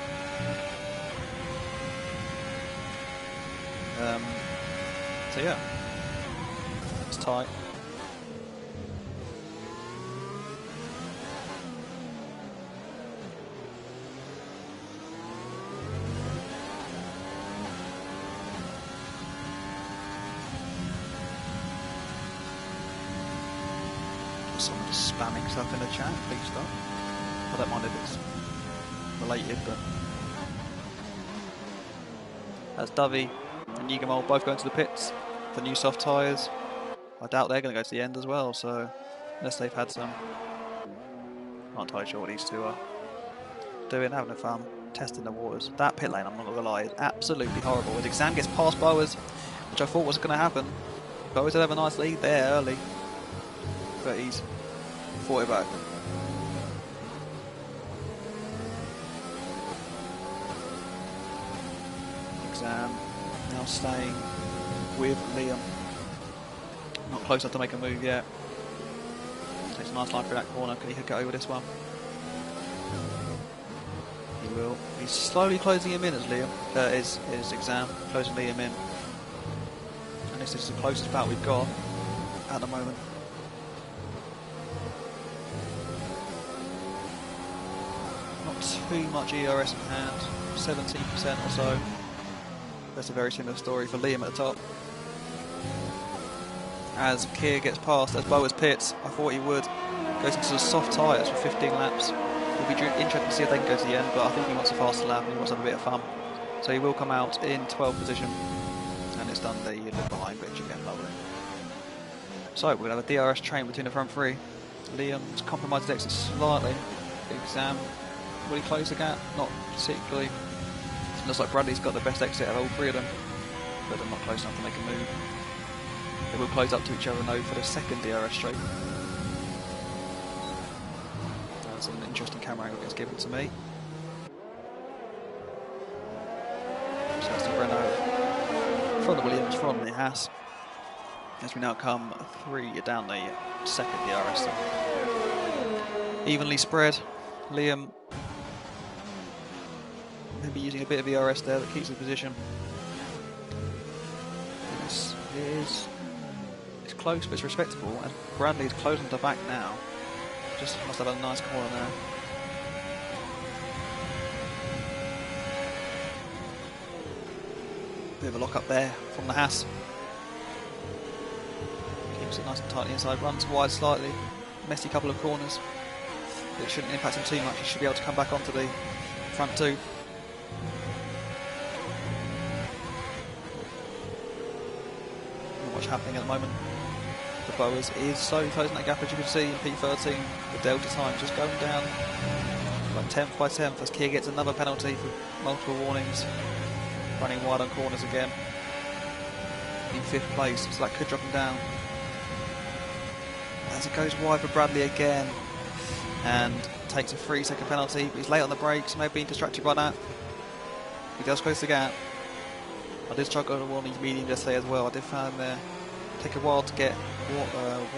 So yeah, it's tight. Someone just spamming stuff in the chat, please stop. I don't mind if it's related, but as Dhabi and Yigamol both going to the pits for new soft tyres. I doubt they're going to go to the end as well, so unless they've had some, I'm not entirely sure what these two are doing, having fun, testing the waters. That pit lane, I'm not going to lie, is absolutely horrible. As Exam gets past Bowers, which I thought was going to happen. Bowers did have a nice lead there early, but he's fought it back. Exam now staying with Liam. Not close enough to make a move yet. Takes a nice line through that corner. Can he hook it over this one? He will. He's slowly closing him in as Liam. Is Exam closing Liam in. And this is the closest battle we've got at the moment. Not too much ERS in hand, 17% or so. That's a very similar story for Liam at the top. As Keir gets past, as Bowers pits, I thought he would. Goes into the soft tyres for 15 laps. It'll be interesting to see if they can go to the end, but I think he wants a faster lap and he wants to have a bit of fun. So he will come out in 12th position. And it's done the look behind bridge again, lovely. So we're going to have a DRS train between the front three. Liam's compromised his exit slightly. Exam, will he close the gap? Not particularly. Looks like Bradley's got the best exit of all three of them, but they're not close enough to make a move. They will close up to each other though for the second DRS straight. That's an interesting camera angle gets given to me. So that's the Renault from the Williams, from the Haas. As we now come 3 down the second DRS. Evenly spread. Liam maybe using a bit of ERS there that keeps the position. This is, it's close but it's respectable, and Bradley is closing the back now. Just must have a nice corner there. Bit of a lock up there from the Haas. Keeps it nice and tight on the inside, runs wide slightly, messy couple of corners. It shouldn't impact him too much, he should be able to come back onto the front two. What's happening at the moment. The Bowers is slowly closing that gap, as you can see in P13. The Delta time just going down by 10th by 10th as Keir gets another penalty for multiple warnings. Running wide on corners again. In 5th place, so that could drop him down. As it goes wide for Bradley again and takes a 3-second penalty, but he's late on the brakes, maybe being distracted by that. He does close the gap. I did struggle to warn these mediums yesterday as well. I did find there take a while to get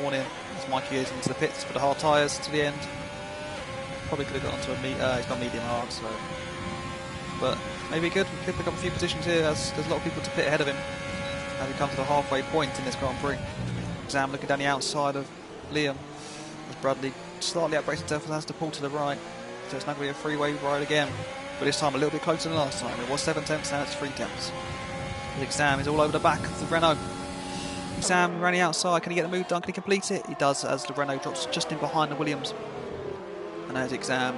warning as Mikey goes into the pits for the hard tyres to the end. Probably could have got onto a he's got medium hard, so. But maybe good. We could pick up a few positions here, as there's a lot of people to pit ahead of him as he comes to the halfway point in this Grand Prix. Exam looking down the outside of Liam, as Bradley slightly outbrakes himself and has to pull to the right. So it's not going to be a freeway ride again, but this time a little bit closer than last time. It was 7 tenths, now it's 3 tenths. The Exam is all over the back of the Renault. Exam running outside, can he get the move done? Can he complete it? He does, as the Renault drops just in behind the Williams. And there's Exam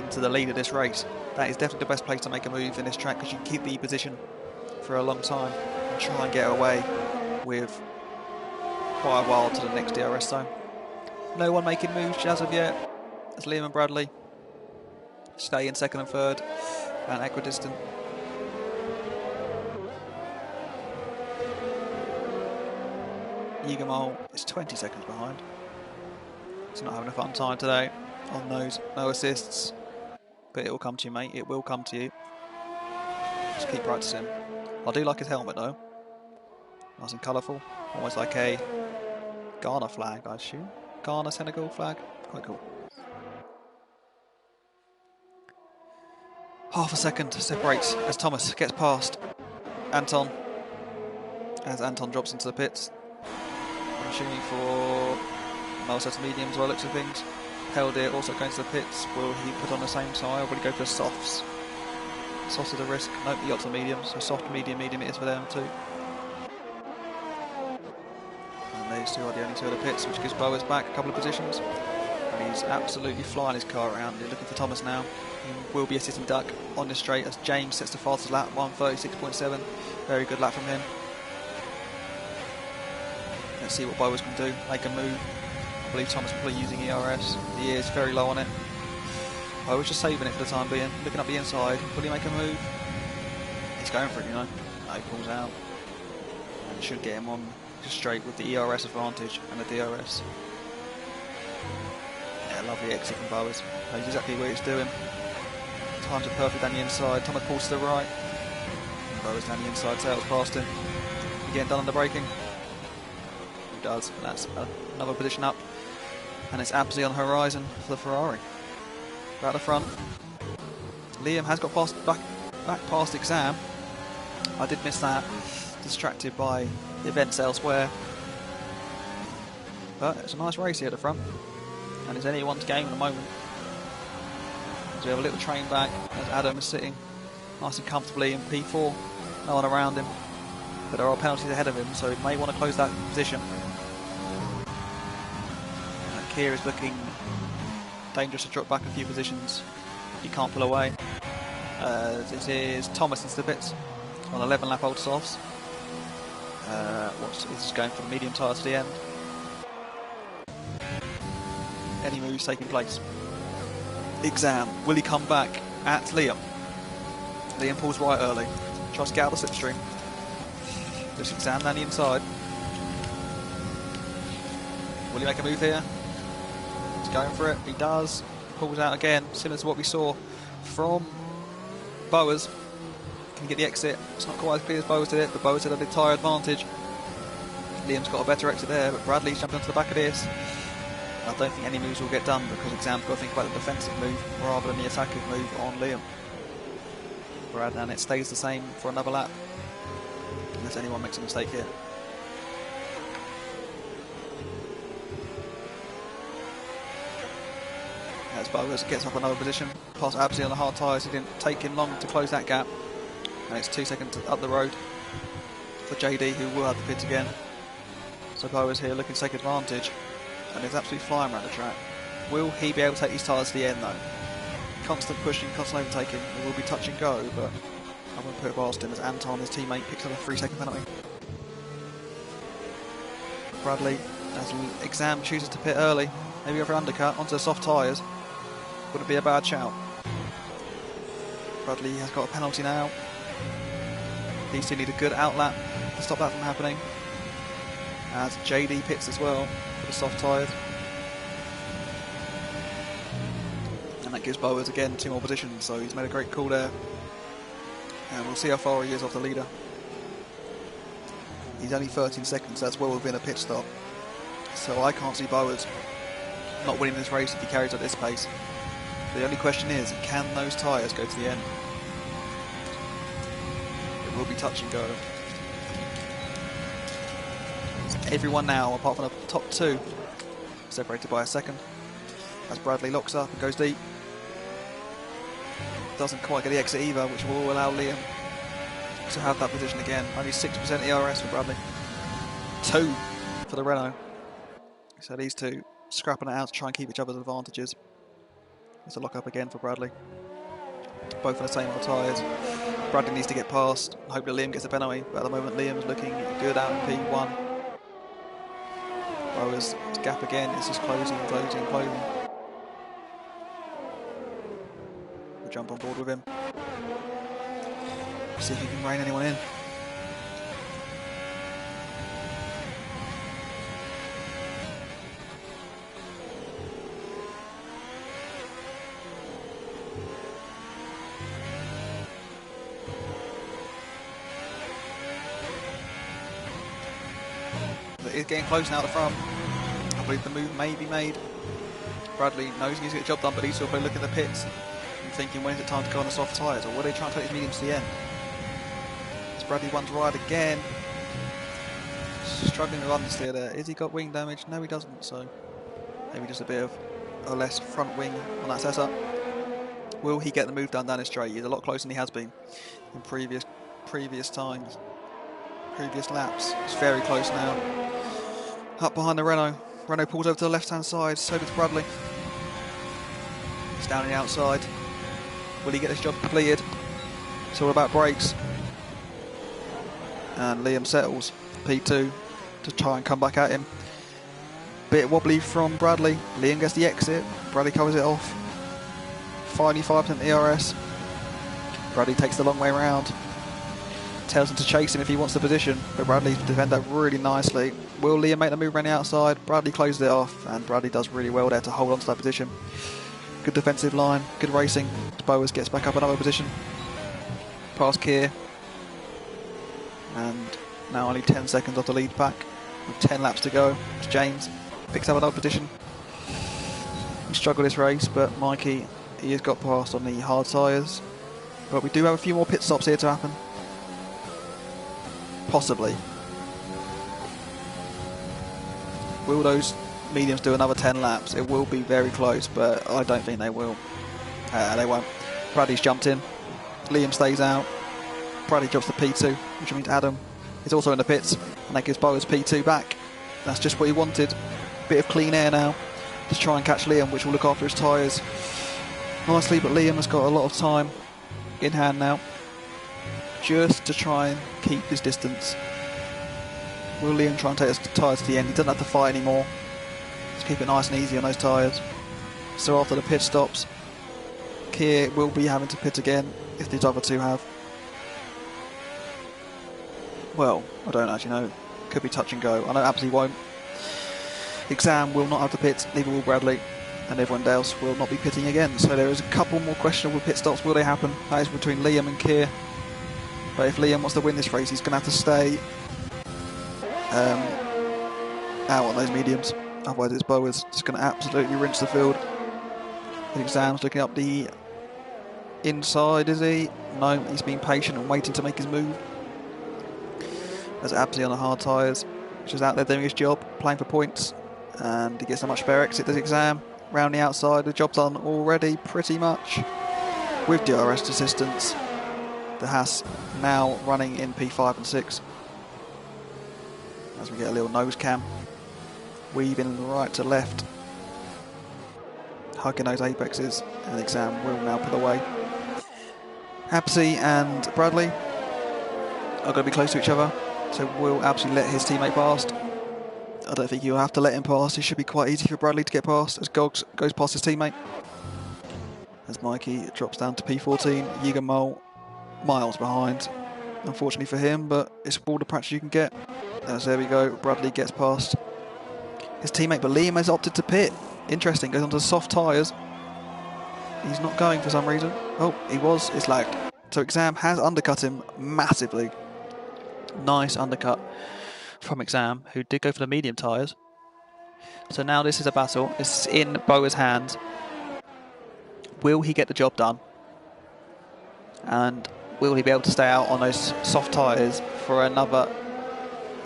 into the lead of this race. That is definitely the best place to make a move in this track, because you can keep the position for a long time and try and get away with quite a while to the next DRS zone. No one making moves as of yet, as Liam and Bradley stay in second and third and equidistant. Yigamol is 20 seconds behind. He's not having a fun time today on those, no assists. But it will come to you, mate, it will come to you. Just keep practicing. I do like his helmet though. Nice and colourful. Almost like a Ghana flag, I assume. Ghana, Senegal flag. Quite cool. Half a second separates as Thomas gets past Anton. As Anton drops into the pits. I'm assuming for mild sets of mediums by the looks of things. Held it, also going to the pits. Will he put on the same tyre? Will he go for softs? Softs are the risk. Nope, he opts for mediums. So soft, medium, medium it is for them too. And these two are the only two of the pits, which gives Bowers back a couple of positions. And he's absolutely flying his car around. He's looking for Thomas now. He will be a sitting duck on this straight as James sets the fastest lap, 1:36.7. Very good lap from him. Let's see what Bowers can do. Make a move. I believe Thomas will be using ERS. He is very low on it. Bowers just saving it for the time being. Looking up the inside. Will he make a move? He's going for it, you know. No, he pulls out. And should get him on just straight with the ERS advantage and the DRS. Yeah, lovely exit from Bowers. Knows exactly what he's doing. Times are perfect down the inside. Thomas pulls to the right. And Bowers down the inside, sails past him. Again, done on the braking. He does, and that's another position up. And it's absolutely on the horizon for the Ferrari. Right at the front. Liam has got back past Exam. I did miss that. Distracted by the events elsewhere. But it's a nice race here at the front. And it's anyone's game at the moment. So we have a little train back as Adam is sitting nice and comfortably in P4. No one around him. But there are penalties ahead of him, so he may want to close that position. Here is looking dangerous to drop back a few positions. He can't pull away. This is Thomas into the pits on 11 lap old softs. This is going for the medium tyre to the end. Any moves taking place. Exam, will he come back at Liam? Liam pulls right early. Tries to get out of the slipstream. Just Exam down the inside. Will he make a move here? Going for it, he does, pulls out again, similar to what we saw from Bowers. Can he get the exit? It's not quite as clear as Bowers did it, but Bowers had a big tyre advantage. Liam's got a better exit there, but Bradley's jumped onto the back of this. I don't think any moves will get done because Exam's got to think about the defensive move rather than the attacking move on Liam. And it stays the same for another lap, unless anyone makes a mistake here. As Bowers gets up another position, past Absley on the hard tyres. It didn't take him long to close that gap, and it's 2 seconds up the road for JD, who will have the pit again. So Bowers here looking to take advantage, and he's absolutely flying around the track. Will he be able to take these tyres to the end though? Constant pushing, constant overtaking. It will be touch and go, but I'm going to put it past him as Anton, his teammate, picks up a 3-second penalty. Bradley, as Exam chooses to pit early, maybe go for an undercut onto the soft tyres. Wouldn't be a bad shout. Bradley has got a penalty now. These two need a good outlap to stop that from happening. As JD pits as well for the soft tyres. And that gives Bowers again 2 more positions, so he's made a great call there. And we'll see how far he is off the leader. He's only 13 seconds, that's well within a pit stop. So I can't see Bowers not winning this race if he carries at this pace. The only question is, can those tyres go to the end? It will be touch and go. Everyone now, apart from the top two, separated by a second. As Bradley locks up and goes deep. Doesn't quite get the exit either, which will allow Liam to have that position again. Only 6% ERS for Bradley. 2 for the Renault. So these two scrapping it out to try and keep each other's advantages. It's a lock up again for Bradley. Both on the same old tyres. Bradley needs to get past. Hopefully Liam gets a penalty, but at the moment Liam's looking good out in P1. Bowers gap again, it's just closing. We'll jump on board with him. See if he can rein anyone in. It's getting close now at the front. I believe the move may be made. Bradley knows he needs to get the job done, but he's still looking at the pits and thinking, when is it time to go on the soft tyres, or will they try and take his mediums to the end? As Bradley wants to ride again. Struggling with understeer there. Has he got wing damage? No, he doesn't, so maybe just a bit of a less front wing on that setup. Will he get the move done down his straight? He's a lot closer than he has been in previous times, previous laps. It's very close now. Up behind the Renault. Renault pulls over to the left-hand side, so does Bradley. He's down on the outside. Will he get this job completed? It's all about brakes. And Liam settles P2 to try and come back at him. Bit wobbly from Bradley. Liam gets the exit. Bradley covers it off. Finally 5% ERS. Bradley takes the long way around. Tells him to chase him if he wants the position, but Bradley defends that really nicely. Will Liam make the move around the outside? Bradley closes it off, and Bradley does really well there to hold on to that position. Good defensive line, good racing. Bowers gets back up another position. Past Keir. And now only 10 seconds off the lead pack, with 10 laps to go. As James picks up another position. He struggled this race, but Mikey, he has got past on the hard tyres. But we do have a few more pit stops here to happen. Possibly. Will those mediums do another 10 laps? It will be very close, but I don't think they will. They won't. Bradley's jumped in. Liam stays out. Bradley drops to P2, which means Adam is also in the pits, and that gives Bowers P2 back. That's just what he wanted. Bit of clean air now to try and catch Liam, which will look after his tyres nicely, but Liam has got a lot of time in hand now, just to try and keep his distance. Will Liam try and take his tyres to the end? He doesn't have to fight anymore. Just keep it nice and easy on those tyres. So after the pit stops, Keir will be having to pit again, if these other two have. Well, I don't actually know. Could be touch and go. I know absolutely won't. Exam will not have to pit, neither will Bradley, and everyone else will not be pitting again. So there is a couple more questionable pit stops. Will they happen? That is between Liam and Keir. But if Liam wants to win this race, he's going to have to stay out on those mediums. Otherwise, it's Bowers just going to absolutely rinse the field. Exam's looking up the inside, is he? No, he's being patient and waiting to make his move. As Absy on the hard tyres, which is out there doing his job, playing for points. And he gets a much better exit this Exam. Round the outside, the job's done already, pretty much. With DRS assistance. The Haas now running in P5 and 6. As we get a little nose cam. Weaving right to left. Hugging those apexes. And the Exam will now pull away. Absy and Bradley are going to be close to each other. So will Absy let his teammate past? I don't think he'll have to let him pass. It should be quite easy for Bradley to get past as Gogs goes past his teammate. As Mikey drops down to P14, Yiga Mole miles behind, unfortunately for him, but it's all the practice you can get. As there we go, Bradley gets past his teammate, but Liam has opted to pit. Interesting, goes onto the soft tyres. He's not going for some reason. Oh, he was, it's lagged. So Exam has undercut him massively. Nice undercut from Exam, who did go for the medium tyres. So now this is a battle. It's in Bowers' hands. will he get the job done? And will he be able to stay out on those soft tyres for another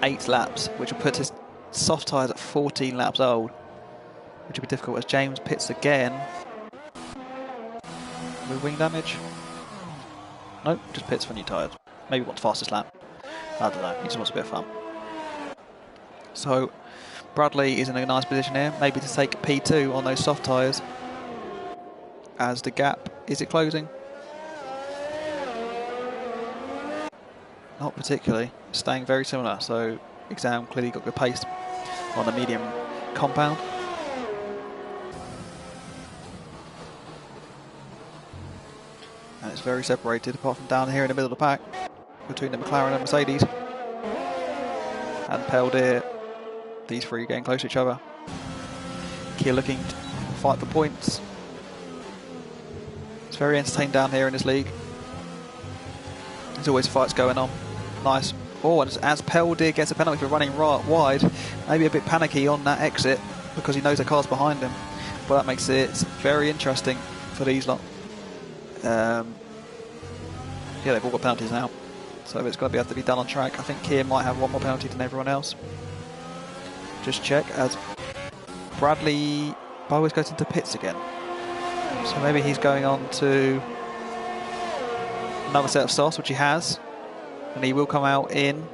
8 laps, which will put his soft tyres at 14 laps old, which will be difficult as James pits again. With wing damage? Nope, just pits for new tyres. Maybe wants fastest lap. I don't know, he just wants a bit of fun. So Bradley is in a nice position here, maybe to take P2 on those soft tyres. As the gap, is it closing? Not particularly, staying very similar, so Exam clearly got good pace on the medium compound. And it's very separated, apart from down here in the middle of the pack, between the McLaren and Mercedes. And Peldir, these three getting close to each other. Kia looking to fight for points. It's very entertaining down here in this league. There's always fights going on. Nice. Oh, and as Peldir gets a penalty for running right wide, maybe a bit panicky on that exit because he knows the car's behind him. But that makes it very interesting for these lot. Yeah, they've all got penalties now, so it's going to have to be done on track. I think Kia might have one more penalty than everyone else. Just check as Bradley always goes into pits again. So maybe he's going on to another set of softs, which he has. And he will come out in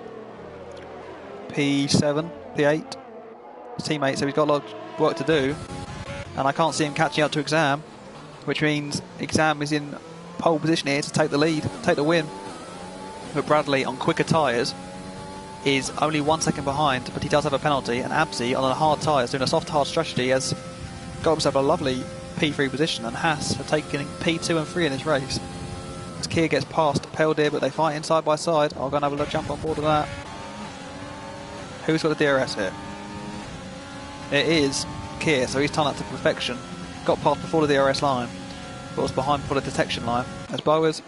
P7, P8. His teammate, so he's got a lot of work to do. And I can't see him catching up to Exam, which means Exam is in pole position here to take the lead, take the win. But Bradley on quicker tyres is only 1 second behind, but he does have a penalty. And Absi on a hard tyres, doing a soft hard strategy, has got himself a lovely P3 position, and Haas have taken P2 and 3 in this race. As Kia gets past Peldir, but they fight in side by side. I'll go and have a look, jump on board of that. Who's got the DRS here? It is Kia, so he's timed that to perfection. Got past before the DRS line, but was behind before the detection line. As Boas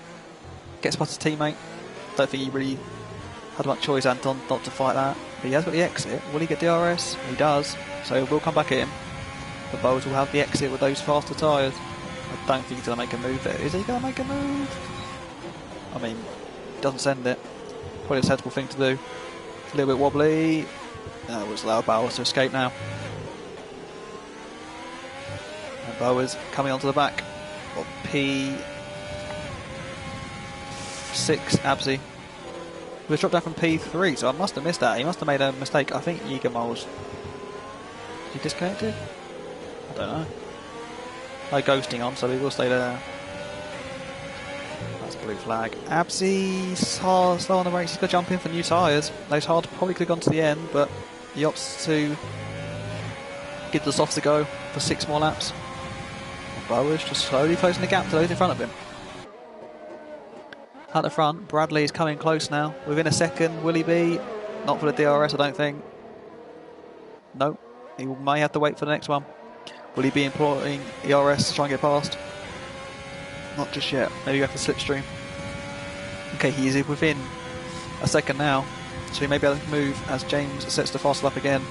gets past his teammate, don't think he really had much choice, Anton, not to fight that. But he has got the exit. Will he get DRS? He does, so we'll come back at him. But Boas will have the exit with those faster tyres. I don't think he's going to make a move there. Is he going to make a move? I mean, he doesn't send it. Probably a sensible thing to do. It's a little bit wobbly. We'll just allow Bowers to escape now. And Bowers coming onto the back of P6 Absi. He was dropped down from P3, so I must have missed that. He must have made a mistake. I think Yigamol's... Is he disconnected? I don't know. No ghosting on, so he will stay there. That's a blue flag. Absi's hard, slow on the brakes. He's got to jump in for new tyres. Those hard probably could have gone to the end, but he opts to give the softs a go for 6 more laps. Bowers just slowly closing the gap to those in front of him. At the front, Bradley is coming close now. Within a second, will he be? Not for the DRS, I don't think. No, he may have to wait for the next one. Will he be employing ERS to try and get past? Not just yet. Maybe go for slipstream. Okay, he is within a second now, so he may be able to move as James sets the fast lap again.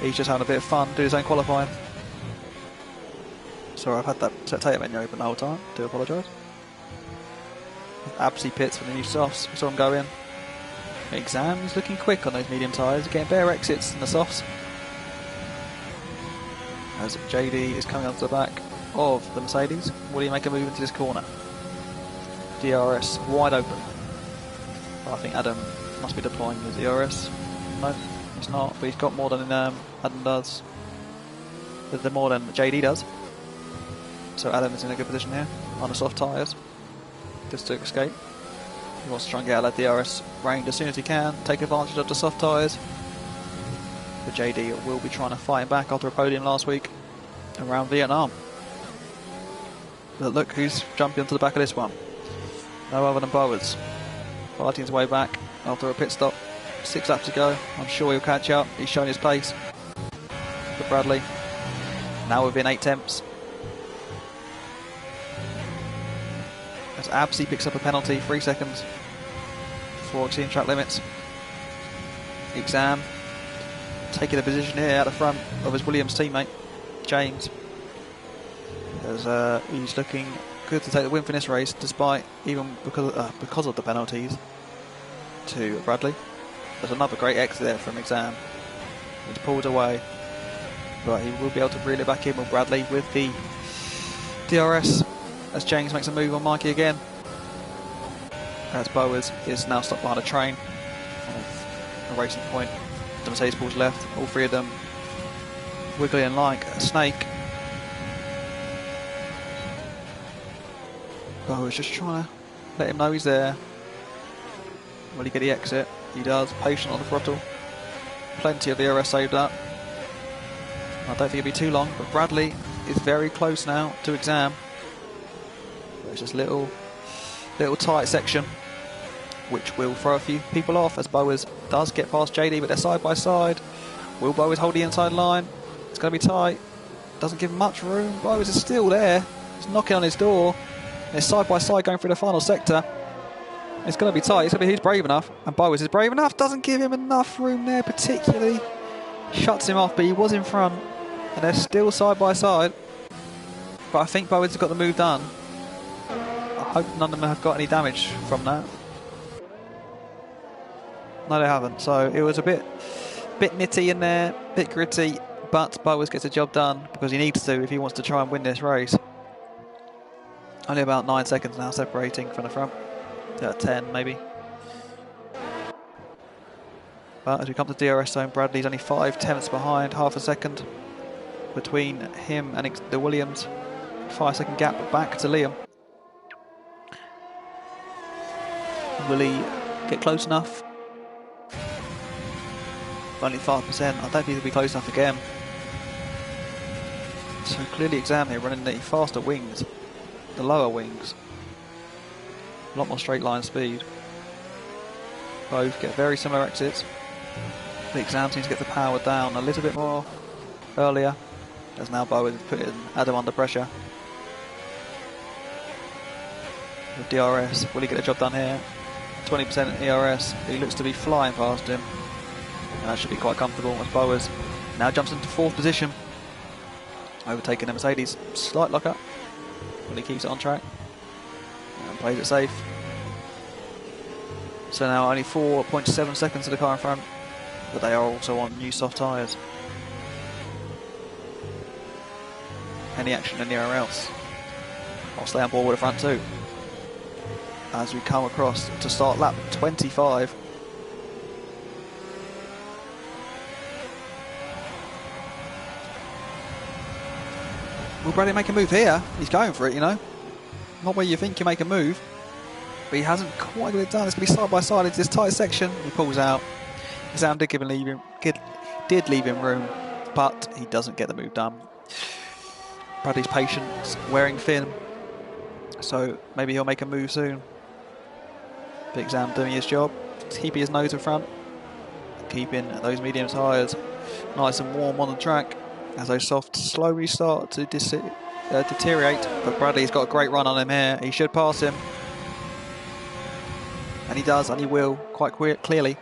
He's just having a bit of fun, do his own qualifying. Sorry, I've had that spectator menu open the whole time. Do apologise. Absi pits for the new softs. We saw him go in. Exam is looking quick on those medium tyres, getting bare exits in the softs. As JD is coming onto the back of the Mercedes. Will he make a move into this corner? DRS wide open. I think Adam must be deploying his DRS. No, he's not, but he's got more than Adam does. The more than JD does. So Adam is in a good position here on the soft tyres. Just to escape. He wants to try and get out of that DRS range as soon as he can, take advantage of the soft tyres. But JD will be trying to fight him back after a podium last week around Vietnam. But look who's jumping onto the back of this one. No other than Bowers. Fighting his way back after a pit stop. 6 laps to go. I'm sure he'll catch up. He's shown his pace. But Bradley now within 8 tenths. As Absi picks up a penalty, 3 seconds before exceeding track limits. Exam taking a position here at the front of his Williams teammate, James. as he's looking good to take the win for this race, despite even because of the penalties to Bradley. There's another great exit there from Exam. He's pulled away, but he will be able to reel it back in with Bradley with the DRS as James makes a move on Mikey again. As Bowers is now stopped behind a train on a racing point. The Mercedes pulls left, all three of them wiggling like a snake. Bowers just trying to let him know he's there. Will he get the exit? He does. Patient on the throttle. Plenty of DRS saved up. I don't think it'll be too long, but Bradley is very close now to Exam. It's just little tight section, which will throw a few people off as Bowers does get past JD, but they're side by side. Will Bowers hold the inside line? It's going to be tight. Doesn't give much room. Bowers is still there. He's knocking on his door. They're side by side going through the final sector. It's going to be tight. It's going to be who's brave enough, and Bowers is brave enough. Doesn't give him enough room there, particularly. Shuts him off, but he was in front, and they're still side by side. But I think Bowers has got the move done. I hope none of them have got any damage from that. No, they haven't. So it was a bit nitty in there, bit gritty, but Bowers gets the job done because he needs to if he wants to try and win this race. Only about 9 seconds now separating from the front. 10 maybe. But as we come to DRS zone, Bradley's only 5/10 behind, half a second between him and the Williams. 5-second gap back to Liam. Will he get close enough? Only 5%. I don't think he'll be close enough again. So clearly Exam here running the faster wings, the lower wings. A lot more straight line speed. Both get very similar exits. The Exam seems to get the power down a little bit more earlier, as now Bowers is putting Adam under pressure. With DRS, will he get the job done here? 20% ERS, he looks to be flying past him. And that should be quite comfortable as Bowers now jumps into 4th position. Overtaking the Mercedes, slight lock-up. But he keeps it on track and plays it safe. So now only 4.7 seconds to the car in front, but they are also on new soft tyres. Any action anywhere else, I'll stay on board with the front two. As we come across to start lap 25. Will Bradley make a move here? He's going for it, you know. Not where you think you make a move, but he hasn't quite got it done. It's going to be side by side into this tight section. He pulls out. Exam did leave him room, but he doesn't get the move done. Bradley's patience wearing thin, so maybe he'll make a move soon. Big Exam doing his job, keeping his nose in front, keeping those medium tyres nice and warm on the track as those softs slowly start to deteriorate. But Bradley's got a great run on him here. He should pass him, and he does, and he will quite clearly.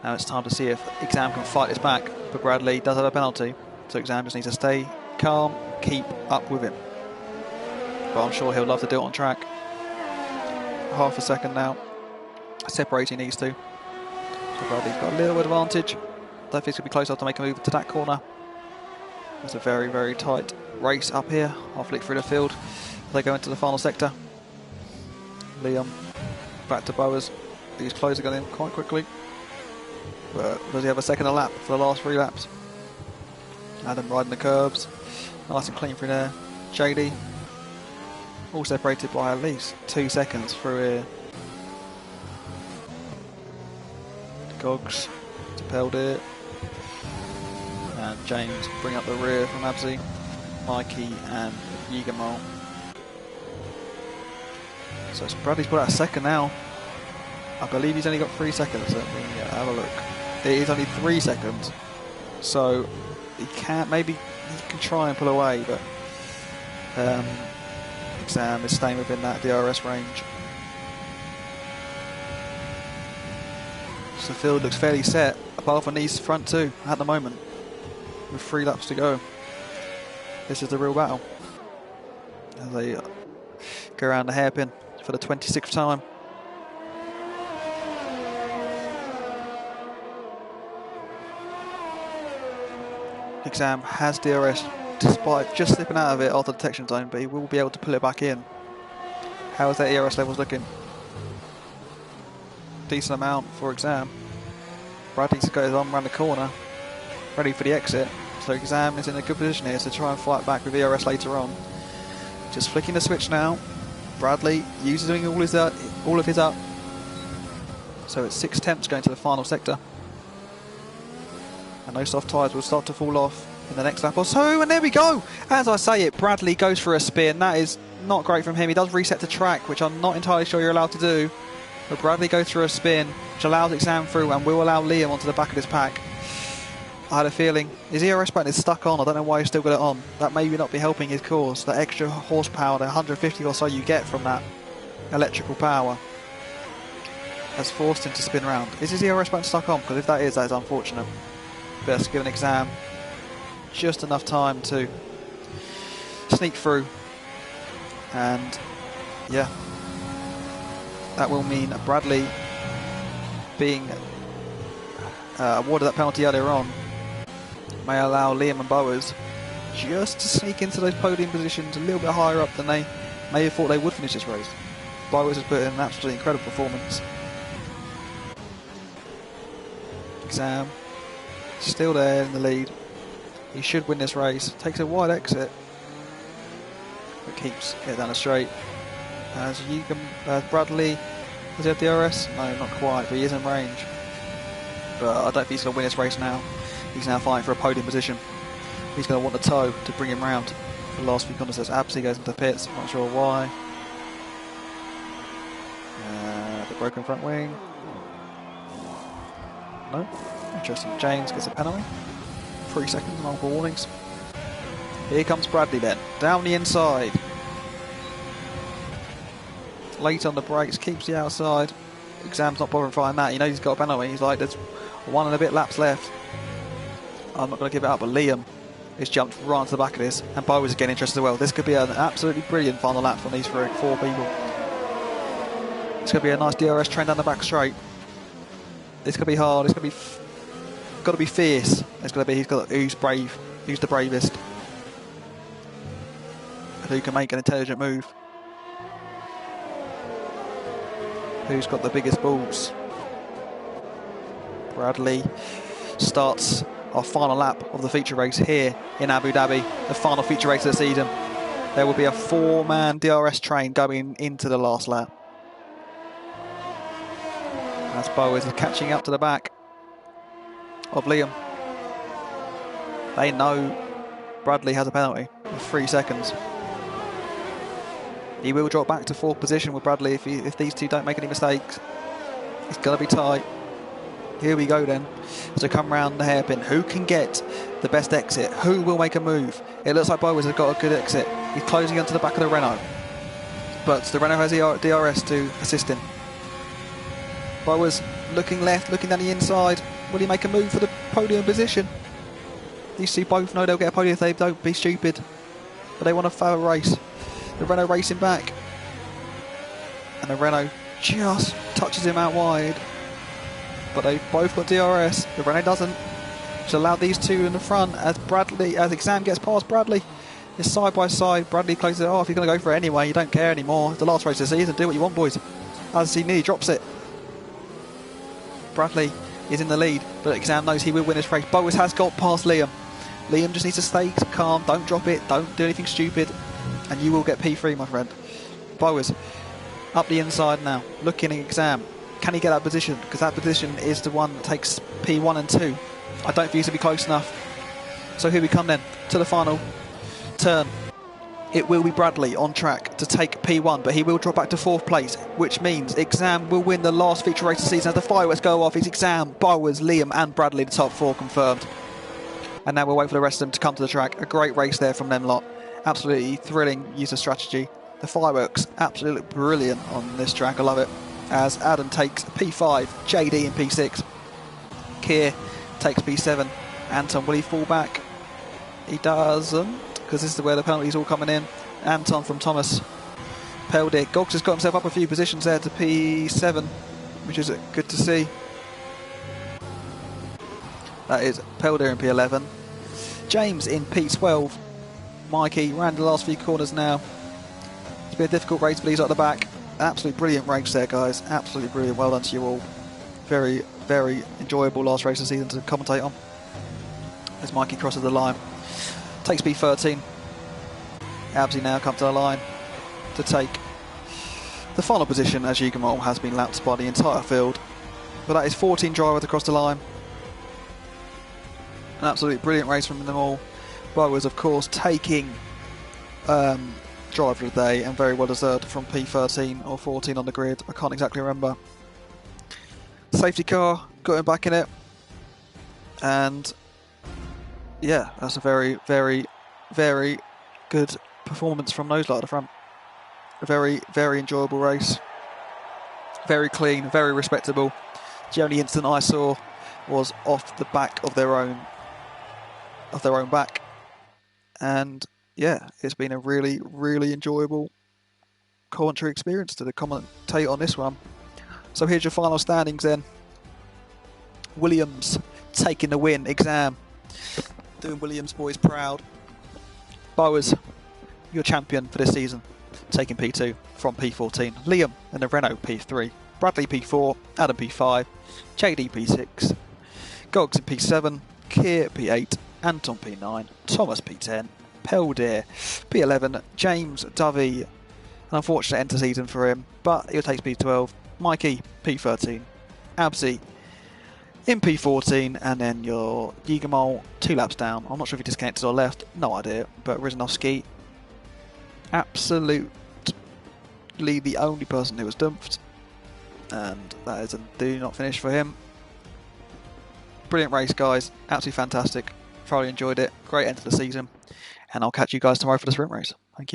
Now it's time to see if Exam can fight this back, but Bradley does have a penalty, so Exam just needs to stay calm, keep up with him. But I'm sure he'll love to do it on track. Half a second now separating these two, so Bradley's got a little advantage. Don't think he's going to be close enough to make a move to that corner. It's a very, very tight race up here. I'll flick through the field as they go into the final sector. Liam back to Bowers. He's closing on him quite quickly, but does he have a second a lap for the last 3 laps? Adam riding the curbs, nice and clean through there. JD all separated by at least 2 seconds through here. Gogs to Peldir, and James bring up the rear from Abzi, Mikey and Yigamal. So Bradley's put out a second now. I believe he's only got 3 seconds. Let me have a look. It is only 3 seconds, so he can't. Maybe he can try and pull away, but Exam is staying within that DRS range. So the field looks fairly set, apart from these front two at the moment, with 3 laps to go. This is the real battle. as they go around the hairpin for the 26th time. Exam has DRS despite just slipping out of it after the detection zone, but he will be able to pull it back in. How is that ERS levels looking? Decent amount for Exam. Bradley's goes on around the corner, ready for the exit. So Exam is in a good position here to try and fight back with ERS later on. Just flicking the switch now. Bradley using all of his up. So it's 6 temps going to the final sector. And those soft tyres will start to fall off in the next lap or so. And there we go. As I say it, Bradley goes for a spin. That is not great from him. He does reset the track, which I'm not entirely sure you're allowed to do. But Bradley goes through a spin, which allows Exam through and will allow Liam onto the back of his pack. I had a feeling his ERS button is stuck on. I don't know why he's still got it on. That may not be helping his cause. That extra horsepower, the 150 or so you get from that electrical power, has forced him to spin around. Is his ERS button stuck on? Because if that is unfortunate. But that's given Exam just enough time to sneak through. And yeah, that will mean Bradley being awarded that penalty earlier on may allow Liam and Bowers just to sneak into those podium positions a little bit higher up than they may have thought they would finish this race. Bowers has put in an absolutely incredible performance. Exam still there in the lead. He should win this race. Takes a wide exit, but keeps it down the straight. As you can, Bradley, does he have DRS? No, not quite, but he is in range. But I don't think he's going to win this race now. He's now fighting for a podium position. He's going to want the toe to bring him round. The last few contests, Absy goes into pits, not sure why. The broken front wing. No. Interesting. James gets a penalty. 3 seconds, multiple warnings. Here comes Bradley then, down the inside. Late on the brakes, keeps the outside. Exam's not bothering finding that. He knows he's got a penalty. He's like, there's 1 and a bit laps left. I'm not going to give it up, but Liam has jumped right onto the back of this, and Bo is again interested as well. This could be an absolutely brilliant final lap from these 4 people. It's going to be a nice DRS train down the back straight. This could be hard. It's going to be got to be fierce. It's going to be who's brave, who's the bravest, and who can make an intelligent move. Who's got the biggest balls? Bradley starts our final lap of the feature race here in Abu Dhabi, the final feature race of the season. There will be a 4-man DRS train going into the last lap. As Bo is catching up to the back of Liam. They know Bradley has a penalty of 3 seconds. He will drop back to 4th position with Bradley if these two don't make any mistakes. It's going to be tight. Here we go then. So come round the hairpin. Who can get the best exit? Who will make a move? It looks like Bowers has got a good exit. He's closing onto the back of the Renault. But the Renault has DRS to assist him. Bowers looking left, looking down the inside. Will he make a move for the podium position? These two both know they'll get a podium if they don't be stupid. But they want a fair race. The Renault racing back. And the Renault just touches him out wide. But they've both got DRS. The Renault doesn't. Which allowed these two in the front as Exam gets past Bradley. It's side by side. Bradley closes it off. He's going to go for it anyway. You don't care anymore. It's the last race of the season. Do what you want, boys. As he nearly drops it. Bradley is in the lead, but Exam knows he will win this race. Bowers has got past Liam. Liam just needs to stay calm. Don't drop it. Don't do anything stupid. And you will get P3, my friend. Bowers up the inside now. Looking at Exam. Can he get that position? Because that position is the one that takes P1 and 2. I don't think he's to be close enough. So here we come then to the final turn. It will be Bradley on track to take P1, but he will drop back to 4th place, which means Exam will win the last feature race of the season. As the fireworks go off, it's Exam, Bowers, Liam and Bradley, the top 4 confirmed. And now we'll wait for the rest of them to come to the track. A great race there from them lot. Absolutely thrilling use of strategy. The fireworks, absolutely brilliant on this track. I love it. As Adam takes P5, JD in P6. Keir takes P7. Anton, will he fall back? He doesn't, because this is where the penalties all coming in. Anton from Thomas. Peldick. Gogs has got himself up a few positions there to P7, which is good to see. That is Pelder in P11. James in P12. Mikey ran the last few corners now. It's been a difficult race, but he's at the back. Absolutely brilliant race there, guys. Absolutely brilliant. Well done to you all. Very, very enjoyable last race of the season to commentate on. As Mikey crosses the line. Takes P13. Absy now comes to the line to take the final position, as Yugamol has been lapped by the entire field. But that is 14 drivers across the line. An absolutely brilliant race from them all. Bowers, of course, taking driver of the day, and very well deserved from P13 or 14 on the grid. I can't exactly remember. Safety car got him back in it, and yeah, that's a very, very, very good performance from those lot at the front. A very, very enjoyable race. Very clean, very respectable. The only incident I saw was off the back of their own back, and yeah, it's been a really, really enjoyable commentary experience to commentate on this one. So here's your final standings then. Williams taking the win, Exam. Doing Williams boys proud. Bowers, your champion for this season, taking P2 from P14. Liam in the Renault P3. Bradley P4, Adam P5, JD P6, Gogs in P7, Keir P8, Anton P9, Thomas P10, Peldir P11, James Dovey, an unfortunate end to season for him, but he'll take P12, Mikey P13, Absy in P14, and then your Yigamol 2 laps down. I'm not sure if he disconnected or left, no idea, but Rizanovsky, absolutely the only person who was dumped, and that is a do not finish for him. Brilliant race, guys, absolutely fantastic, thoroughly enjoyed it, great end to the season, and I'll catch you guys tomorrow for the sprint race. Thank you.